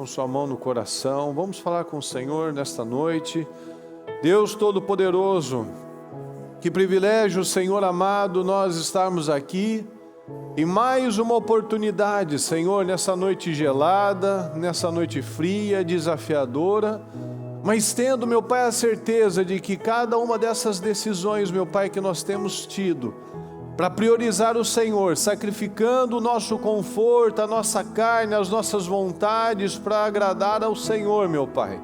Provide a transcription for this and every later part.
sua mão no coração. Vamos falar com o Senhor nesta noite. Deus Todo-Poderoso, que privilégio, Senhor amado, nós estarmos aqui em mais uma oportunidade, Senhor, nessa noite gelada, nessa noite fria, desafiadora, mas tendo, meu Pai, a certeza de que cada uma dessas decisões, meu Pai, que nós temos tido, para priorizar o Senhor, sacrificando o nosso conforto, a nossa carne, as nossas vontades, para agradar ao Senhor, meu Pai.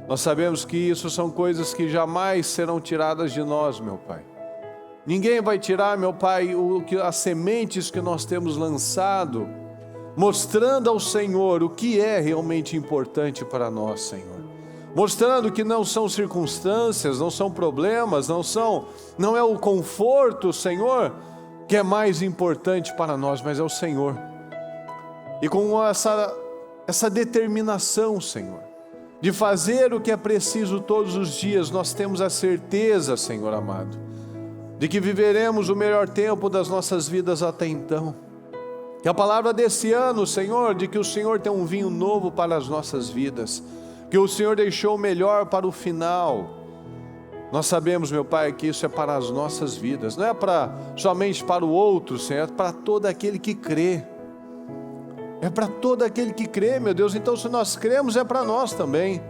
Nós sabemos que isso são coisas que jamais serão tiradas de nós, meu Pai. Ninguém vai tirar, meu Pai, as sementes que nós temos lançado, mostrando ao Senhor o que é realmente importante para nós, Senhor. Mostrando que não são circunstâncias, não são problemas, não é o conforto, Senhor, que é mais importante para nós, mas é o Senhor. E com essa determinação, Senhor, de fazer o que é preciso todos os dias, nós temos a certeza, Senhor amado, de que viveremos o melhor tempo das nossas vidas até então. Que a palavra desse ano, Senhor, de que o Senhor tem um vinho novo para as nossas vidas, que o Senhor deixou o melhor para o final. Nós sabemos, meu Pai, que isso é para as nossas vidas, não é somente para o outro, Senhor, é para todo aquele que crê. É para todo aquele que crê, meu Deus. Então, se nós cremos, é para nós também.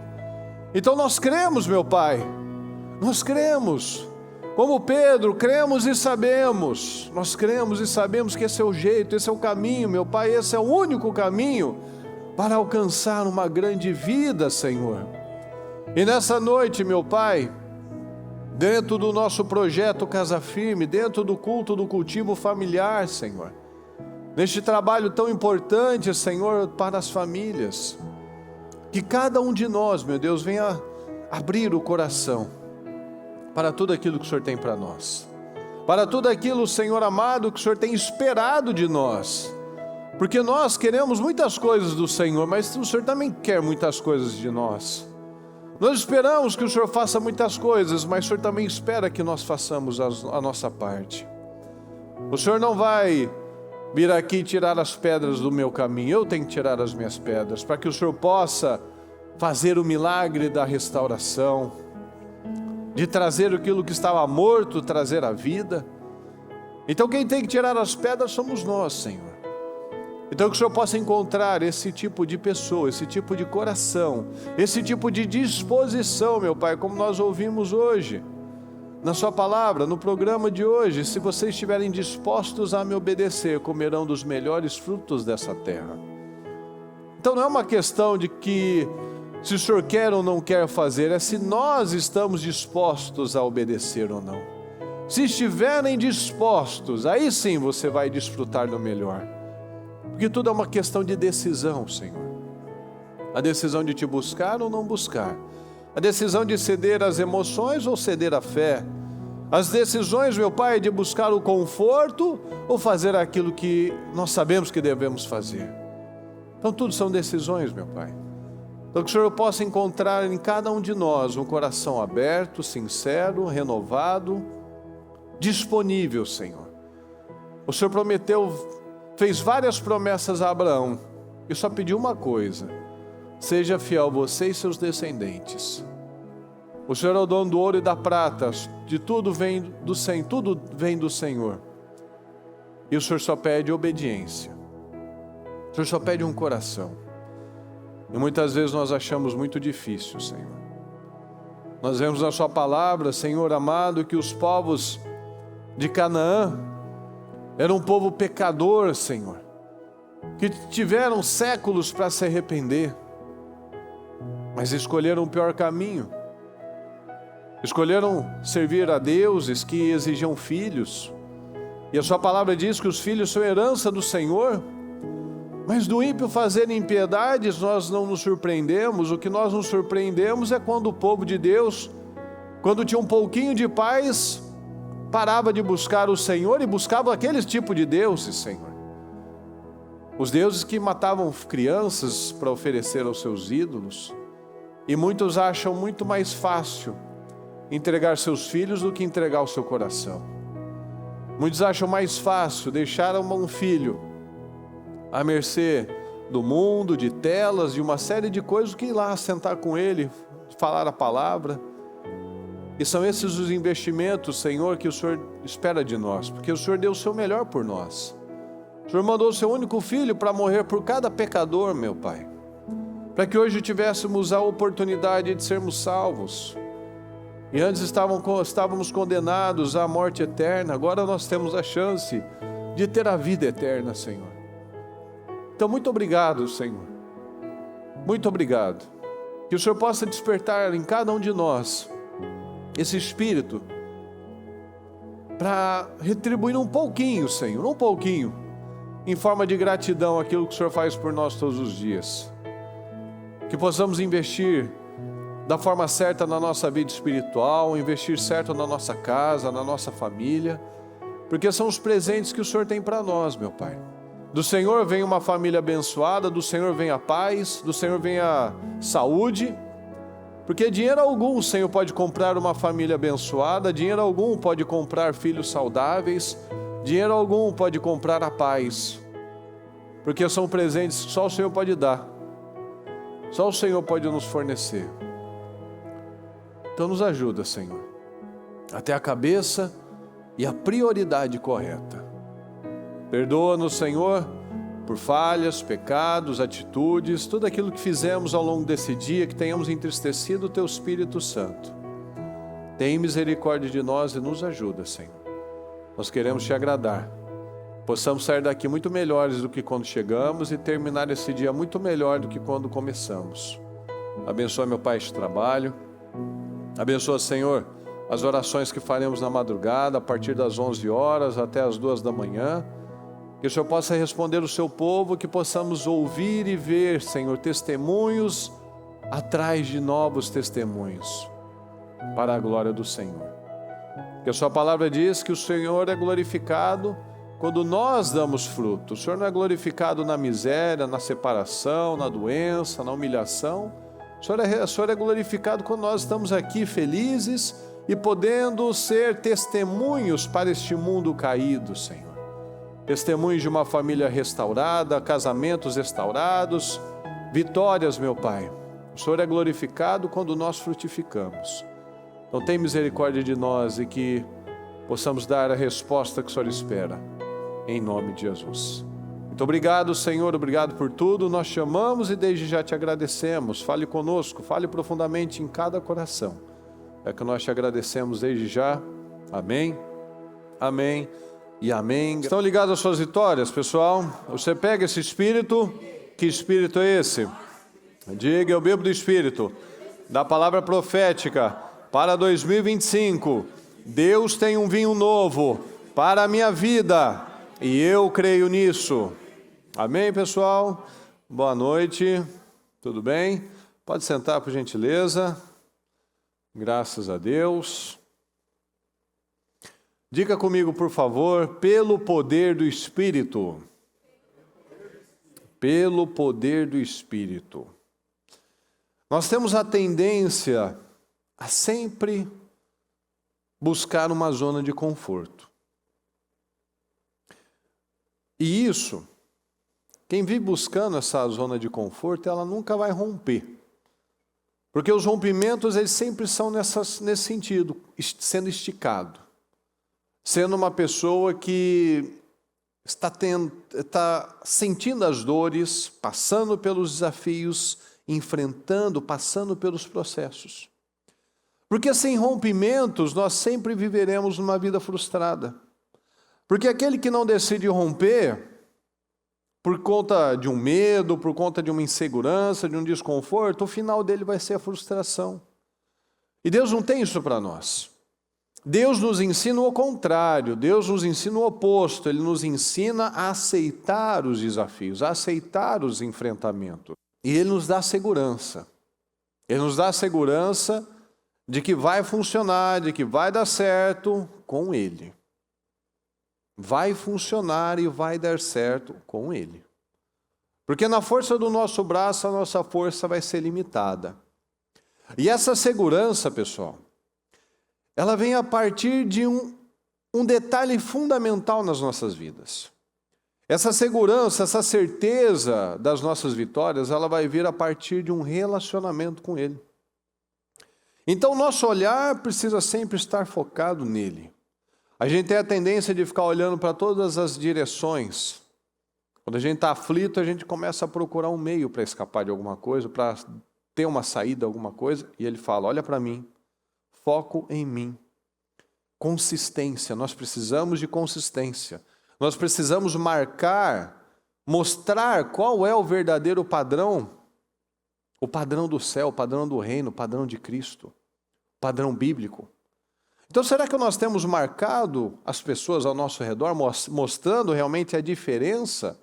Então, nós cremos, meu Pai. Nós cremos. Como Pedro, cremos e sabemos. Nós cremos e sabemos que esse é o jeito, esse é o caminho, meu Pai. Esse é o único caminho para alcançar uma grande vida, Senhor. E nessa noite, meu Pai, dentro do nosso projeto Casa Firme, dentro do culto do cultivo familiar, Senhor, neste trabalho tão importante, Senhor, para as famílias, que cada um de nós, meu Deus, venha abrir o coração para tudo aquilo que o Senhor tem para nós, para tudo aquilo, Senhor amado, que o Senhor tem esperado de nós, porque nós queremos muitas coisas do Senhor, mas o Senhor também quer muitas coisas de nós. Nós esperamos que o Senhor faça muitas coisas, mas o Senhor também espera que nós façamos a nossa parte. O Senhor não vai vir aqui tirar as pedras do meu caminho, eu tenho que tirar as minhas pedras, para que o Senhor possa fazer o milagre da restauração, de trazer aquilo que estava morto, trazer a vida. Então quem tem que tirar as pedras somos nós, Senhor. Então que o Senhor possa encontrar esse tipo de pessoa, esse tipo de coração, esse tipo de disposição, meu Pai, como nós ouvimos hoje, na sua palavra, no programa de hoje. Se vocês estiverem dispostos a me obedecer, comerão dos melhores frutos dessa terra. Então não é uma questão de que se o Senhor quer ou não quer fazer, é se nós estamos dispostos a obedecer ou não. Se estiverem dispostos, aí sim você vai desfrutar do melhor. Porque tudo é uma questão de decisão, Senhor. A decisão de te buscar ou não buscar. A decisão de ceder às emoções ou ceder à fé. As decisões, meu Pai, de buscar o conforto ou fazer aquilo que nós sabemos que devemos fazer. Então tudo são decisões, meu Pai. Então que o Senhor possa encontrar em cada um de nós um coração aberto, sincero, renovado, disponível, Senhor. O Senhor fez várias promessas a Abraão e só pediu uma coisa: seja fiel você e seus descendentes. O Senhor é o dono do ouro e da prata, de tudo vem do Senhor. E o Senhor só pede obediência. O Senhor só pede um coração. E muitas vezes nós achamos muito difícil, Senhor. Nós vemos na sua palavra, Senhor amado, que os povos de Canaã eram um povo pecador, Senhor, que tiveram séculos para se arrepender, mas escolheram o pior caminho. Escolheram servir a deuses que exigiam filhos. E a sua palavra diz que os filhos são herança do Senhor. Mas do ímpio fazer impiedades nós não nos surpreendemos. O que nós nos surpreendemos é quando o povo de Deus, quando tinha um pouquinho de paz, parava de buscar o Senhor e buscava aquele tipo de deuses, Senhor. Os deuses que matavam crianças para oferecer aos seus ídolos. E muitos acham muito mais fácil entregar seus filhos do que entregar o seu coração. Muitos acham mais fácil deixar um filho à mercê do mundo, de telas, de uma série de coisas, que ir lá sentar com Ele, falar a palavra. E são esses os investimentos, Senhor, que o Senhor espera de nós, porque o Senhor deu o seu melhor por nós. O Senhor mandou o seu único filho para morrer por cada pecador, meu Pai, para que hoje tivéssemos a oportunidade de sermos salvos. E antes estávamos condenados à morte eterna, agora nós temos a chance de ter a vida eterna, Senhor. Então, muito obrigado, Senhor. Muito obrigado. Que o Senhor possa despertar em cada um de nós esse espírito para retribuir um pouquinho, Senhor, um pouquinho, em forma de gratidão aquilo que o Senhor faz por nós todos os dias. Que possamos investir da forma certa na nossa vida espiritual, investir certo na nossa casa, na nossa família, porque são os presentes que o Senhor tem para nós, meu Pai. Do Senhor vem uma família abençoada, do Senhor vem a paz, do Senhor vem a saúde, porque dinheiro algum o Senhor pode comprar uma família abençoada, dinheiro algum pode comprar filhos saudáveis, dinheiro algum pode comprar a paz, porque são presentes que só o Senhor pode dar, só o Senhor pode nos fornecer. Então nos ajuda, Senhor, até a cabeça e a prioridade correta. Perdoa-nos, Senhor, por falhas, pecados, atitudes, tudo aquilo que fizemos ao longo desse dia, que tenhamos entristecido o Teu Espírito Santo. Tem misericórdia de nós e nos ajuda, Senhor. Nós queremos Te agradar. Possamos sair daqui muito melhores do que quando chegamos e terminar esse dia muito melhor do que quando começamos. Abençoa, meu Pai, este trabalho. Abençoa, Senhor, as orações que faremos na madrugada, a partir das 11 horas até as 2 da manhã. Que o Senhor possa responder o seu povo, que possamos ouvir e ver, Senhor, testemunhos atrás de novos testemunhos, para a glória do Senhor. Que a sua palavra diz que o Senhor é glorificado quando nós damos fruto. O Senhor não é glorificado na miséria, na separação, na doença, na humilhação. O Senhor é glorificado quando nós estamos aqui felizes e podendo ser testemunhos para este mundo caído, Senhor. Testemunhos de uma família restaurada, casamentos restaurados, vitórias, meu Pai. O Senhor é glorificado quando nós frutificamos. Então tem misericórdia de nós e que possamos dar a resposta que o Senhor espera, em nome de Jesus. Muito obrigado, Senhor, obrigado por tudo. Nós te amamos e desde já te agradecemos. Fale conosco, fale profundamente em cada coração. É que nós te agradecemos desde já. Amém, amém e amém. Estão ligados às suas vitórias, pessoal? Você pega esse Espírito. Que Espírito é esse? Diga, eu bebo do Espírito, da palavra profética para 2025. Deus tem um vinho novo para a minha vida e eu creio nisso. Amém, pessoal? Boa noite, tudo bem? Pode sentar, por gentileza. Graças a Deus. Diga comigo, por favor, pelo poder do Espírito. Pelo poder do Espírito. Nós temos a tendência a sempre buscar uma zona de conforto. E isso, quem vive buscando essa zona de conforto, ela nunca vai romper. Porque os rompimentos, eles sempre são nesse sentido, sendo esticado. Sendo uma pessoa que está sentindo as dores, passando pelos desafios, enfrentando, passando pelos processos. Porque sem rompimentos, nós sempre viveremos uma vida frustrada. Porque aquele que não decide romper, por conta de um medo, por conta de uma insegurança, de um desconforto, o final dele vai ser a frustração. E Deus não tem isso para nós. Deus nos ensina o contrário, Deus nos ensina o oposto, Ele nos ensina a aceitar os desafios, a aceitar os enfrentamentos. E Ele nos dá segurança. Ele nos dá a segurança de que vai funcionar, de que vai dar certo com Ele. Vai funcionar e vai dar certo com Ele. Porque na força do nosso braço, a nossa força vai ser limitada. E essa segurança, pessoal, ela vem a partir de um detalhe fundamental nas nossas vidas. Essa segurança, essa certeza das nossas vitórias, ela vai vir a partir de um relacionamento com Ele. Então, nosso olhar precisa sempre estar focado nele. A gente tem a tendência de ficar olhando para todas as direções. Quando a gente está aflito, a gente começa a procurar um meio para escapar de alguma coisa, para ter uma saída, alguma coisa. E Ele fala, olha para mim, foco em mim. Consistência, nós precisamos de consistência. Nós precisamos marcar, mostrar qual é o verdadeiro padrão. O padrão do céu, o padrão do reino, o padrão de Cristo, o padrão bíblico. Então, será que nós temos marcado as pessoas ao nosso redor, mostrando realmente a diferença?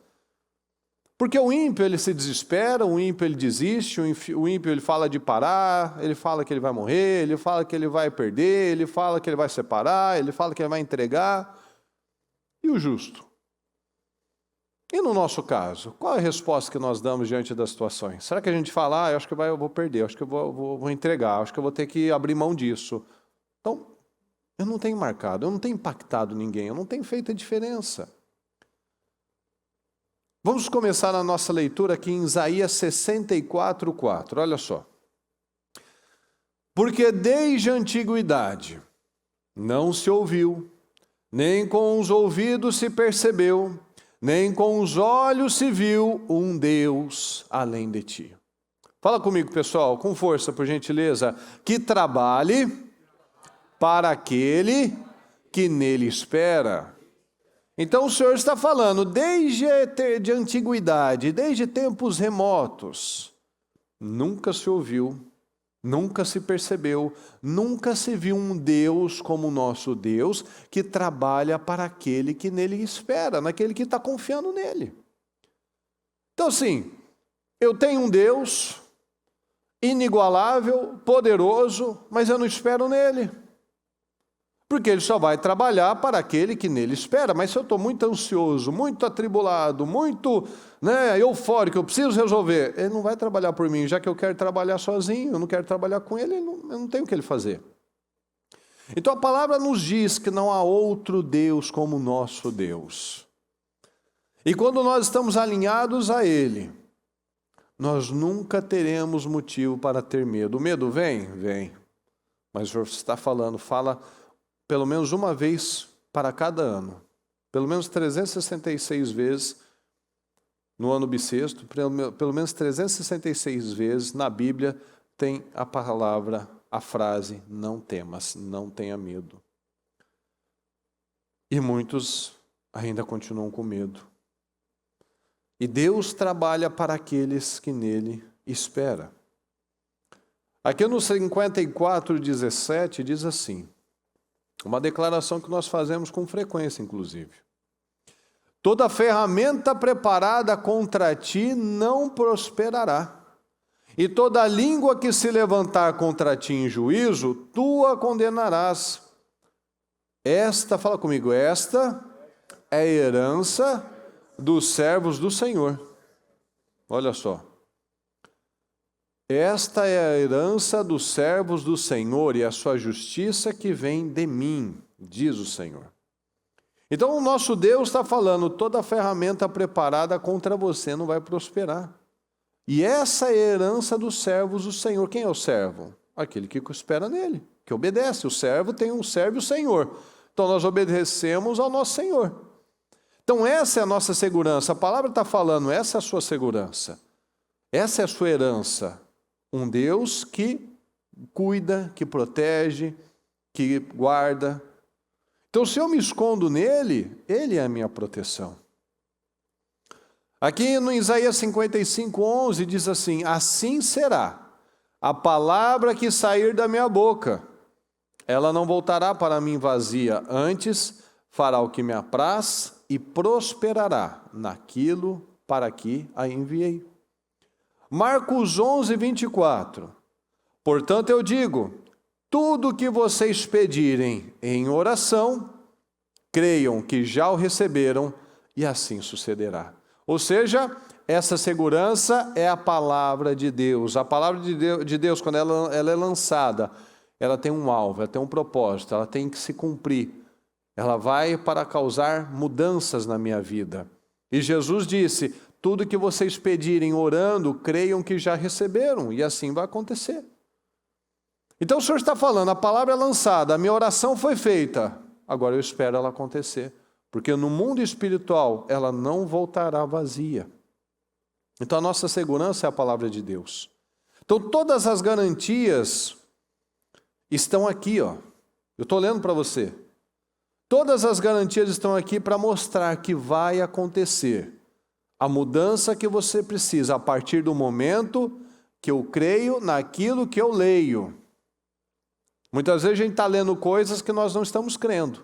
Porque o ímpio, ele se desespera, o ímpio, ele desiste, o ímpio, ele fala de parar, ele fala que ele vai morrer, ele fala que ele vai perder, ele fala que ele vai separar, ele fala que ele vai entregar. E o justo? E no nosso caso, qual é a resposta que nós damos diante das situações? Será que a gente fala, eu acho que eu vou perder, acho que eu vou entregar, acho que eu vou ter que abrir mão disso? Então, eu não tenho marcado, eu não tenho impactado ninguém, eu não tenho feito a diferença. Vamos começar a nossa leitura aqui em Isaías 64:4, olha só. Porque desde a antiguidade não se ouviu, nem com os ouvidos se percebeu, nem com os olhos se viu um Deus além de ti. Fala comigo, pessoal, com força, por gentileza. Que trabalhe para aquele que nele espera. Então o Senhor está falando, desde a antiguidade, desde tempos remotos, nunca se ouviu, nunca se percebeu, nunca se viu um Deus como o nosso Deus, que trabalha para aquele que nele espera, naquele que está confiando nele. Então assim, eu tenho um Deus inigualável, poderoso, mas eu não espero nele. Porque ele só vai trabalhar para aquele que nele espera. Mas se eu estou muito ansioso, muito atribulado, muito eufórico, eu preciso resolver, ele não vai trabalhar por mim, já que eu quero trabalhar sozinho, eu não quero trabalhar com ele, eu não tenho o que ele fazer. Então a palavra nos diz que não há outro Deus como o nosso Deus. E quando nós estamos alinhados a Ele, nós nunca teremos motivo para ter medo. O medo vem? Vem. Mas o Senhor está falando, fala pelo menos uma vez para cada ano. Pelo menos 366 vezes no ano bissexto, pelo menos 366 vezes na Bíblia tem a palavra, a frase, não temas, não tenha medo. E muitos ainda continuam com medo. E Deus trabalha para aqueles que nele esperam. Aqui no 54:17 diz assim, uma declaração que nós fazemos com frequência, inclusive. Toda ferramenta preparada contra ti não prosperará. E toda língua que se levantar contra ti em juízo, tu a condenarás. Fala comigo, esta é a herança dos servos do Senhor. Olha só. Esta é a herança dos servos do Senhor e a sua justiça que vem de mim, diz o Senhor. Então o nosso Deus está falando, toda ferramenta preparada contra você não vai prosperar. E essa é a herança dos servos do Senhor. Quem é o servo? Aquele que espera nele, que obedece. O servo tem um servo e o Senhor. Então nós obedecemos ao nosso Senhor. Então essa é a nossa segurança. A palavra está falando, essa é a sua segurança. Essa é a sua herança. Um Deus que cuida, que protege, que guarda. Então, se eu me escondo nele, ele é a minha proteção. Aqui no Isaías 55:11 diz assim, assim será a palavra que sair da minha boca. Ela não voltará para mim vazia, antes fará o que me apraz e prosperará naquilo para que a enviei. Marcos 11:24. Portanto eu digo, tudo o que vocês pedirem em oração, creiam que já o receberam e assim sucederá. Ou seja, essa segurança é a palavra de Deus. A palavra de Deus, quando ela é lançada, ela tem um alvo, ela tem um propósito, ela tem que se cumprir. Ela vai para causar mudanças na minha vida. E Jesus disse: tudo que vocês pedirem orando, creiam que já receberam, e assim vai acontecer. Então o Senhor está falando, a palavra é lançada, a minha oração foi feita, agora eu espero ela acontecer, porque no mundo espiritual ela não voltará vazia. Então a nossa segurança é a palavra de Deus. Então todas as garantias estão aqui, ó. Eu estou lendo para você. Todas as garantias estão aqui para mostrar que vai acontecer a mudança que você precisa a partir do momento que eu creio naquilo que eu leio. Muitas vezes a gente está lendo coisas que nós não estamos crendo.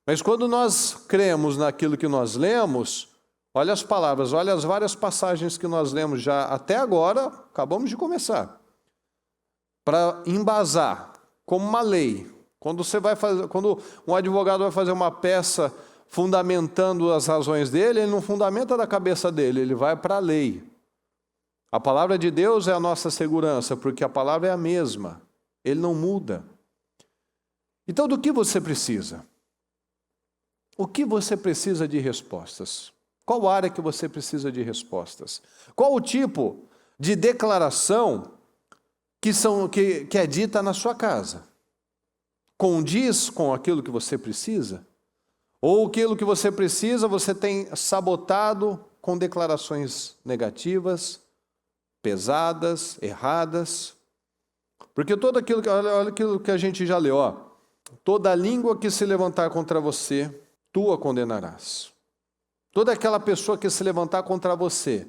Mas quando nós cremos naquilo que nós lemos, olha as palavras, olha as várias passagens que nós lemos já até agora, acabamos de começar. Para embasar como uma lei. Quando um advogado vai fazer uma peça fundamentando as razões dele, ele não fundamenta da cabeça dele, ele vai para a lei. A palavra de Deus é a nossa segurança, porque a palavra é a mesma. Ele não muda. Então, do que você precisa? O que você precisa de respostas? Qual área que você precisa de respostas? Qual o tipo de declaração que é dita na sua casa? Condiz com aquilo que você precisa? Ou aquilo que você precisa, você tem sabotado com declarações negativas, pesadas, erradas? Porque tudo aquilo, olha aquilo que a gente já leu, ó. Toda língua que se levantar contra você, tu a condenarás. Toda aquela pessoa que se levantar contra você,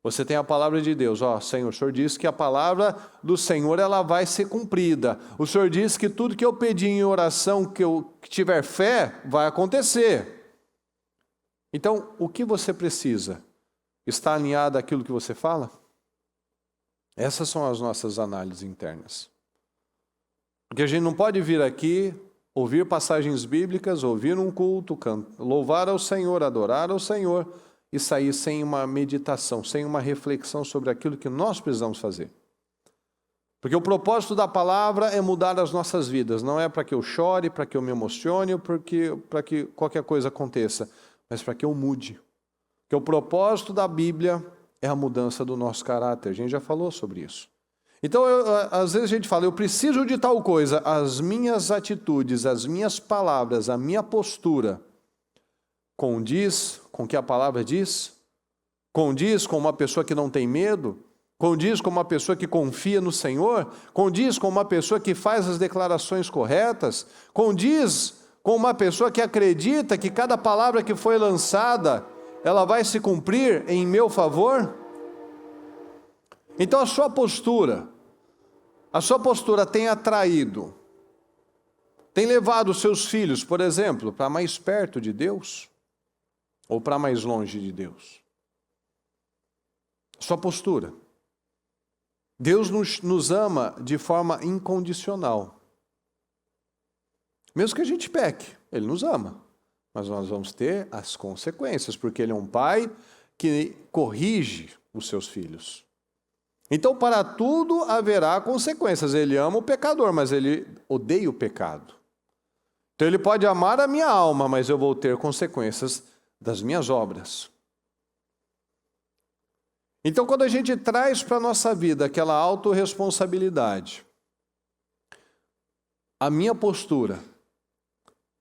você tem a palavra de Deus. Ó, Senhor, o Senhor disse que a palavra do Senhor ela vai ser cumprida. O Senhor disse que tudo que eu pedir em oração, que tiver fé, vai acontecer. Então, o que você precisa? Está alinhado àquilo que você fala? Essas são as nossas análises internas. Porque a gente não pode vir aqui, ouvir passagens bíblicas, ouvir um culto, louvar ao Senhor, adorar ao Senhor e sair sem uma meditação, sem uma reflexão sobre aquilo que nós precisamos fazer. Porque o propósito da palavra é mudar as nossas vidas. Não é para que eu chore, para que eu me emocione, para que qualquer coisa aconteça, mas para que eu mude. Porque o propósito da Bíblia é a mudança do nosso caráter. A gente já falou sobre isso. Então, às vezes a gente fala, eu preciso de tal coisa. As minhas atitudes, as minhas palavras, a minha postura condiz com o que a palavra diz? Condiz com uma pessoa que não tem medo? Condiz com uma pessoa que confia no Senhor? Condiz com uma pessoa que faz as declarações corretas? Condiz com uma pessoa que acredita que cada palavra que foi lançada, ela vai se cumprir em meu favor? Então a sua postura tem atraído, tem levado os seus filhos, por exemplo, para mais perto de Deus? Ou para mais longe de Deus? Sua postura. Deus nos ama de forma incondicional. Mesmo que a gente peque, Ele nos ama. Mas nós vamos ter as consequências, porque Ele é um pai que corrige os seus filhos. Então, para tudo haverá consequências. Ele ama o pecador, mas Ele odeia o pecado. Então, Ele pode amar a minha alma, mas eu vou ter consequências das minhas obras. Então, quando a gente traz para a nossa vida aquela autorresponsabilidade, a minha postura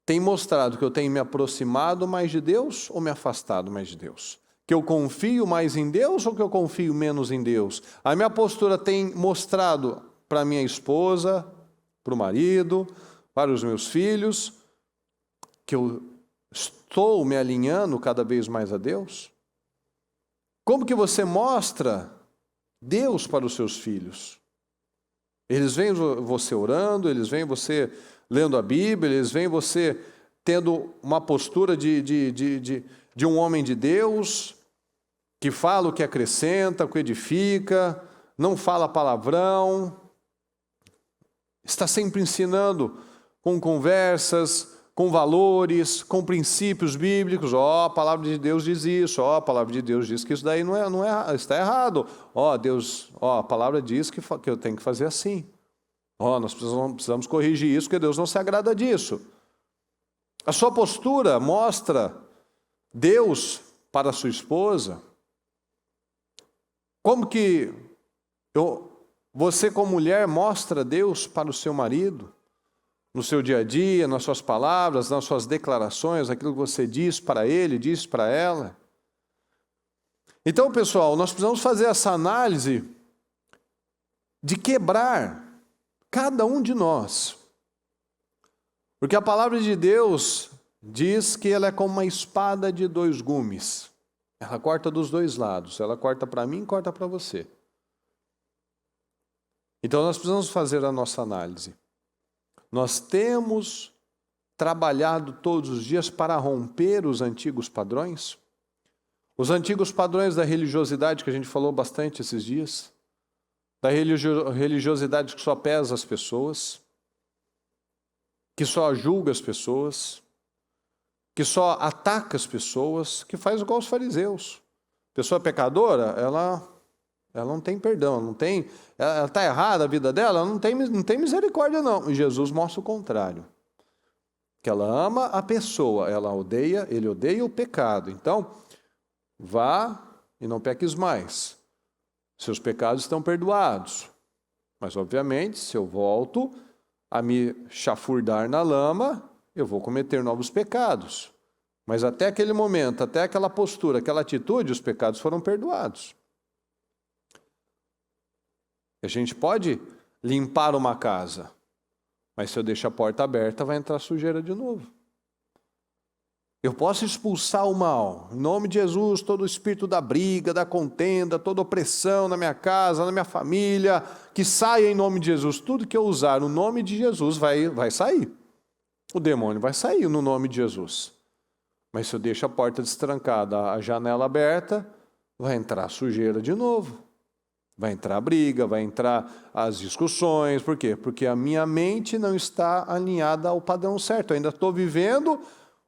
tem mostrado que eu tenho me aproximado mais de Deus ou me afastado mais de Deus? Que eu confio mais em Deus ou que eu confio menos em Deus? A minha postura tem mostrado para minha esposa, para o marido, para os meus filhos, que eu estou me alinhando cada vez mais a Deus? Como que você mostra Deus para os seus filhos? Eles veem você orando, eles veem você lendo a Bíblia, eles veem você tendo uma postura de um homem de Deus, que fala o que acrescenta, o que edifica, não fala palavrão, está sempre ensinando com conversas, com valores, com princípios bíblicos. A palavra de Deus diz isso, a palavra de Deus diz que isso daí não é está errado. A palavra diz que eu tenho que fazer assim. Nós precisamos corrigir isso, porque Deus não se agrada disso. A sua postura mostra Deus para a sua esposa? Como que você como mulher mostra Deus para o seu marido? No seu dia a dia, nas suas palavras, nas suas declarações, aquilo que você diz para ele, diz para ela. Então, pessoal, nós precisamos fazer essa análise de quebrar cada um de nós. Porque a palavra de Deus diz que ela é como uma espada de dois gumes. Ela corta dos dois lados. Ela corta para mim e corta para você. Então, nós precisamos fazer a nossa análise. Nós temos trabalhado todos os dias para romper os antigos padrões? Os antigos padrões da religiosidade que a gente falou bastante esses dias, da religiosidade que só pesa as pessoas, que só julga as pessoas, que só ataca as pessoas, que faz igual os fariseus. Pessoa pecadora, ela não tem perdão, ela está errada a vida dela, ela não tem misericórdia não. E Jesus mostra o contrário. Que ela ama a pessoa, ele odeia o pecado. Então, vá e não peques mais. Seus pecados estão perdoados. Mas, obviamente, se eu volto a me chafurdar na lama, eu vou cometer novos pecados. Mas até aquele momento, até aquela postura, aquela atitude, os pecados foram perdoados. A gente pode limpar uma casa, mas se eu deixar a porta aberta, vai entrar sujeira de novo. Eu posso expulsar o mal, em nome de Jesus, todo o espírito da briga, da contenda, toda opressão na minha casa, na minha família, que saia em nome de Jesus. Tudo que eu usar no nome de Jesus vai sair. O demônio vai sair no nome de Jesus. Mas se eu deixo a porta destrancada, a janela aberta, vai entrar sujeira de novo. Vai entrar a briga, vai entrar as discussões. Por quê? Porque a minha mente não está alinhada ao padrão certo. Eu ainda estou vivendo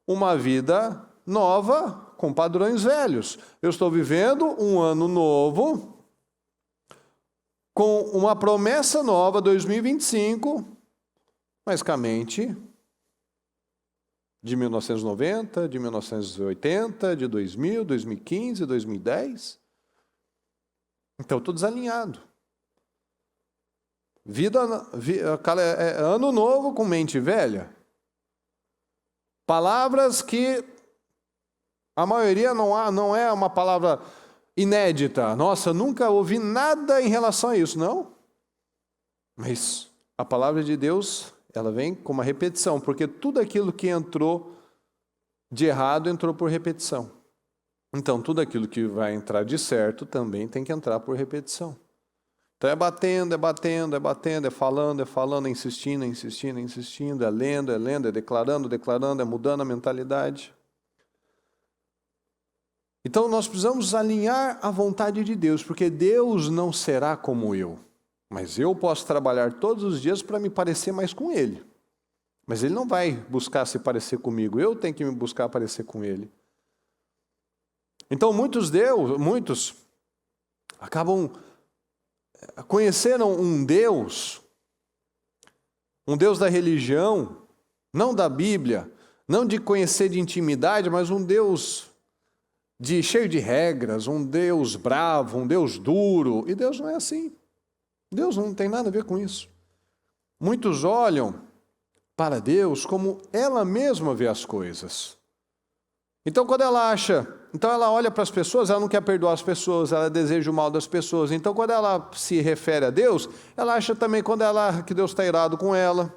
uma vida nova com padrões velhos. Eu estou vivendo um ano novo com uma promessa nova, 2025, mas com a mente de 1990, de 1980, de 2000, 2015, 2010... Então, estou desalinhado. Ano novo com mente velha. Palavras que a maioria não é uma palavra inédita. Nossa, nunca ouvi nada em relação a isso, não. Mas a palavra de Deus, ela vem com uma repetição, porque tudo aquilo que entrou de errado entrou por repetição. Então, tudo aquilo que vai entrar de certo também tem que entrar por repetição. Então, é batendo, é falando, é insistindo, é lendo, é declarando, é mudando a mentalidade. Então, nós precisamos alinhar a vontade de Deus, porque Deus não será como eu. Mas eu posso trabalhar todos os dias para me parecer mais com Ele. Mas Ele não vai buscar se parecer comigo, eu tenho que me buscar parecer com Ele. Então, muitos conheceram um Deus da religião, não da Bíblia, não de conhecer de intimidade, mas um Deus cheio de regras, um Deus bravo, um Deus duro. E Deus não é assim. Deus não tem nada a ver com isso. Muitos olham para Deus como ela mesma vê as coisas. Então, quando ela olha para as pessoas, ela não quer perdoar as pessoas, ela deseja o mal das pessoas. Então, quando ela se refere a Deus, ela acha também que Deus está irado com ela,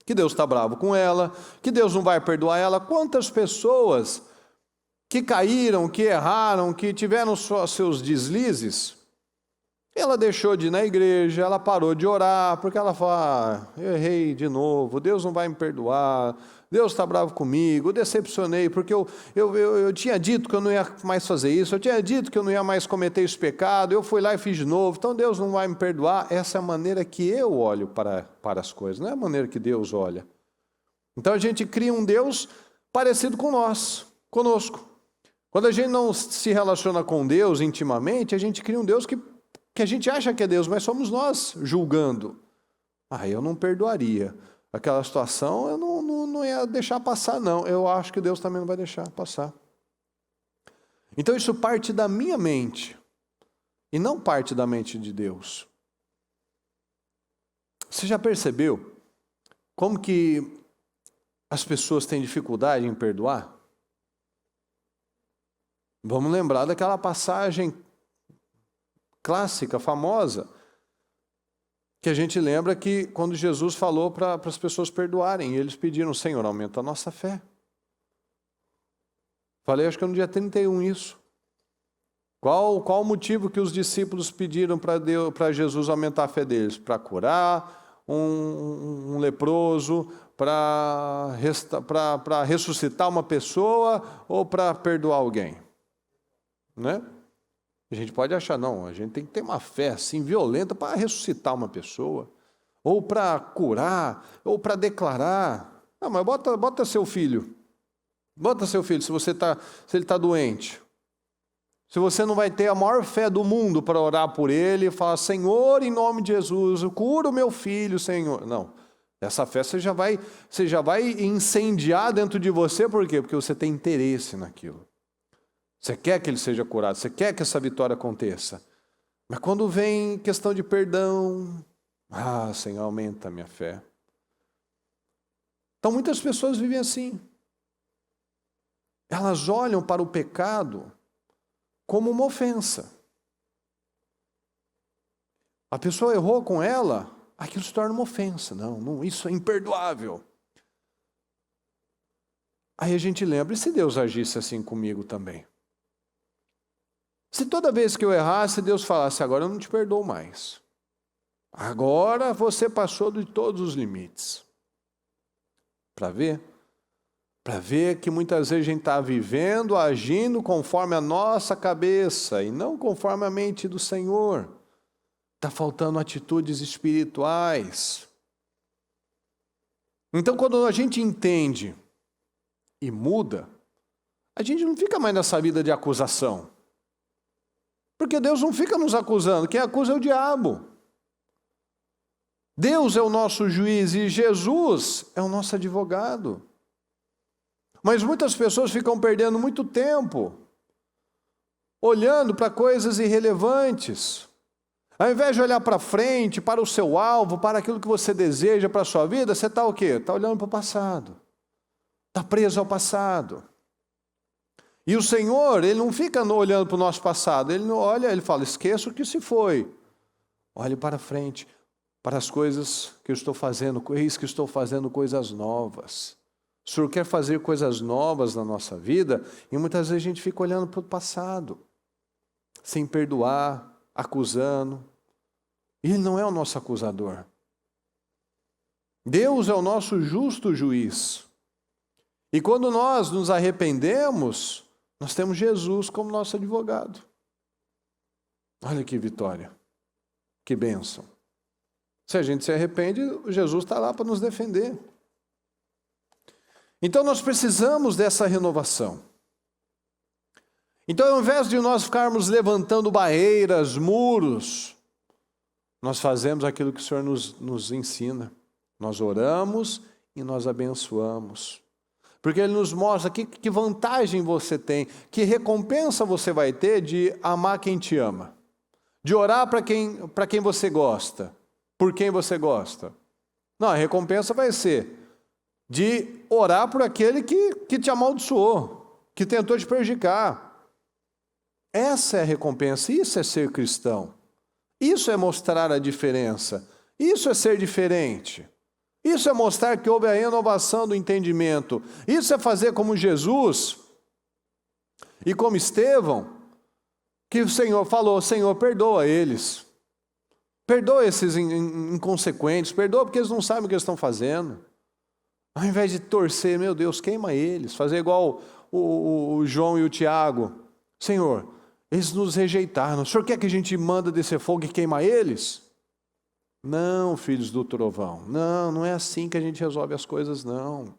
que Deus está bravo com ela, que Deus não vai perdoar ela. Quantas pessoas que caíram, que erraram, que tiveram seus deslizes, ela deixou de ir na igreja, ela parou de orar, porque ela fala, eu errei de novo, Deus não vai me perdoar, Deus está bravo comigo, eu decepcionei, porque eu tinha dito que eu não ia mais fazer isso, eu tinha dito que eu não ia mais cometer esse pecado, eu fui lá e fiz de novo, então Deus não vai me perdoar. Essa é a maneira que eu olho para as coisas, não é a maneira que Deus olha. Então a gente cria um Deus parecido com conosco. Quando a gente não se relaciona com Deus intimamente, a gente cria um Deus que a gente acha que é Deus, mas somos nós julgando. Eu não perdoaria. Aquela situação eu não ia deixar passar, não. Eu acho que Deus também não vai deixar passar. Então isso parte da minha mente e não parte da mente de Deus. Você já percebeu como que as pessoas têm dificuldade em perdoar? Vamos lembrar daquela passagem clássica, famosa, que a gente lembra que quando Jesus falou para as pessoas perdoarem, e eles pediram: Senhor, aumenta a nossa fé. Falei, acho que no dia 31 isso. Qual o motivo que os discípulos pediram para Jesus aumentar a fé deles? Para curar um leproso, para ressuscitar uma pessoa ou para perdoar alguém? Né? A gente pode achar, não, a gente tem que ter uma fé assim violenta para ressuscitar uma pessoa, ou para curar, ou para declarar. Não, mas bota seu filho. Bota seu filho, se ele está doente. Se você não vai ter a maior fé do mundo para orar por ele e falar: Senhor, em nome de Jesus, cura o meu filho, Senhor. Não, essa fé você já vai incendiar dentro de você, por quê? Porque você tem interesse naquilo. Você quer que ele seja curado, você quer que essa vitória aconteça. Mas quando vem questão de perdão, Senhor, aumenta a minha fé. Então muitas pessoas vivem assim. Elas olham para o pecado como uma ofensa. A pessoa errou com ela, aquilo se torna uma ofensa. Não, isso é imperdoável. Aí a gente lembra: e se Deus agisse assim comigo também? Se toda vez que eu errasse, Deus falasse: agora eu não te perdoo mais. Agora você passou de todos os limites. Para ver? Para ver que muitas vezes a gente está vivendo, agindo conforme a nossa cabeça e não conforme a mente do Senhor. Está faltando atitudes espirituais. Então, quando a gente entende e muda, a gente não fica mais nessa vida de acusação. Porque Deus não fica nos acusando, quem acusa é o diabo. Deus é o nosso juiz e Jesus é o nosso advogado. Mas muitas pessoas ficam perdendo muito tempo olhando para coisas irrelevantes. Ao invés de olhar para frente, para o seu alvo, para aquilo que você deseja para a sua vida, você está o quê? Está olhando para o passado. Está preso ao passado. E o Senhor, Ele não fica olhando para o nosso passado. Ele não olha, Ele fala: esqueça o que se foi. Olhe para frente, para as coisas que eu estou fazendo. Eis que estou fazendo coisas novas. O Senhor quer fazer coisas novas na nossa vida e muitas vezes a gente fica olhando para o passado, sem perdoar, acusando. E Ele não é o nosso acusador. Deus é o nosso justo juiz. E quando nós nos arrependemos, nós temos Jesus como nosso advogado. Olha que vitória, que bênção. Se a gente se arrepende, Jesus está lá para nos defender. Então nós precisamos dessa renovação. Então, ao invés de nós ficarmos levantando barreiras, muros, nós fazemos aquilo que o Senhor nos ensina. Nós oramos e nós abençoamos. Porque Ele nos mostra que vantagem você tem, que recompensa você vai ter de amar quem te ama. De orar para quem você gosta, por quem você gosta. Não, a recompensa vai ser de orar por aquele que te amaldiçoou, que tentou te prejudicar. Essa é a recompensa, isso é ser cristão. Isso é mostrar a diferença. Isso é ser diferente. Isso é mostrar que houve a renovação do entendimento. Isso é fazer como Jesus e como Estevão, que o Senhor falou: Senhor, perdoa eles. Perdoa esses inconsequentes, perdoa porque eles não sabem o que eles estão fazendo. Ao invés de torcer, meu Deus, queima eles, fazer igual o João e o Tiago. Senhor, eles nos rejeitaram. O Senhor quer que a gente manda descer fogo e queima eles? Não, filhos do trovão. Não é assim que a gente resolve as coisas, não.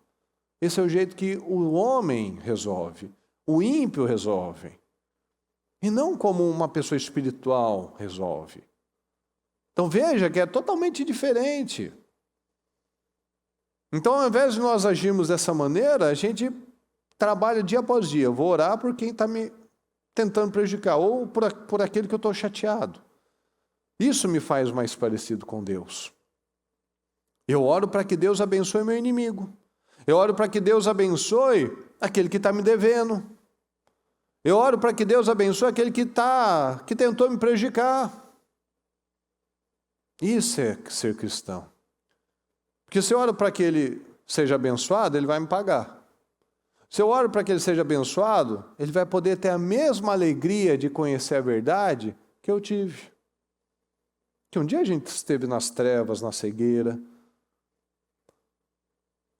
Esse é o jeito que o homem resolve. O ímpio resolve. E não como uma pessoa espiritual resolve. Então veja que é totalmente diferente. Então, ao invés de nós agirmos dessa maneira, a gente trabalha dia após dia. Eu vou orar por quem está me tentando prejudicar, ou por aquele que eu estou chateado. Isso me faz mais parecido com Deus. Eu oro para que Deus abençoe meu inimigo. Eu oro para que Deus abençoe aquele que está me devendo. Eu oro para que Deus abençoe aquele que tentou me prejudicar. Isso é ser cristão. Porque se eu oro para que ele seja abençoado, ele vai me pagar. Se eu oro para que ele seja abençoado, ele vai poder ter a mesma alegria de conhecer a verdade que eu tive. Que um dia a gente esteve nas trevas, na cegueira.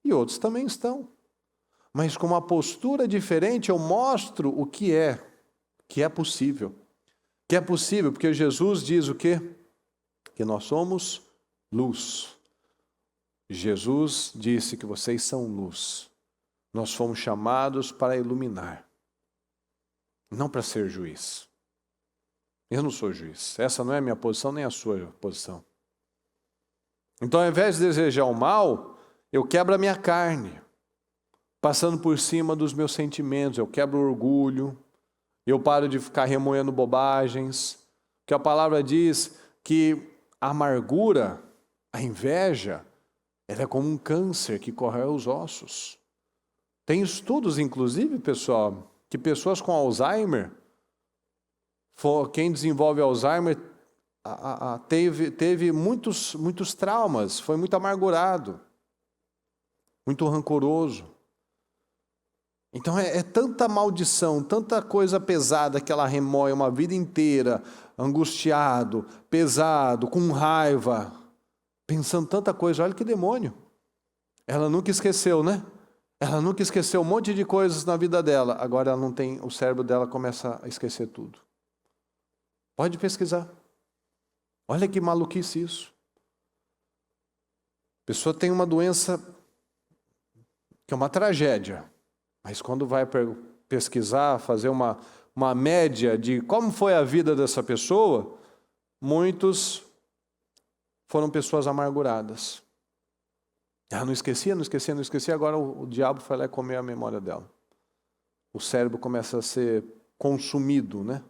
E outros também estão. Mas com uma postura diferente eu mostro o que é possível. Que é possível, porque Jesus diz o quê? Que nós somos luz. Jesus disse que vocês são luz. Nós fomos chamados para iluminar, não para ser juiz. Eu não sou juiz. Essa não é a minha posição, nem a sua posição. Então, ao invés de desejar o mal, eu quebro a minha carne, passando por cima dos meus sentimentos. Eu quebro o orgulho, eu paro de ficar remoendo bobagens. Porque a palavra diz que a amargura, a inveja, ela é como um câncer que corrói os ossos. Tem estudos, inclusive, pessoal, que pessoas com Alzheimer, quem desenvolve Alzheimer teve muitos traumas, foi muito amargurado, muito rancoroso. Então é tanta maldição, tanta coisa pesada que ela remoe uma vida inteira, angustiado, pesado, com raiva, pensando tanta coisa. Olha que demônio. Ela nunca esqueceu, né? Ela nunca esqueceu um monte de coisas na vida dela. Agora ela não tem, o cérebro dela começa a esquecer tudo. Pode pesquisar. Olha que maluquice isso. A pessoa tem uma doença que é uma tragédia. Mas quando vai pesquisar, fazer uma média de como foi a vida dessa pessoa, muitos foram pessoas amarguradas. Ela não esquecia, agora o diabo foi lá e comeu a memória dela. O cérebro começa a ser consumido, né?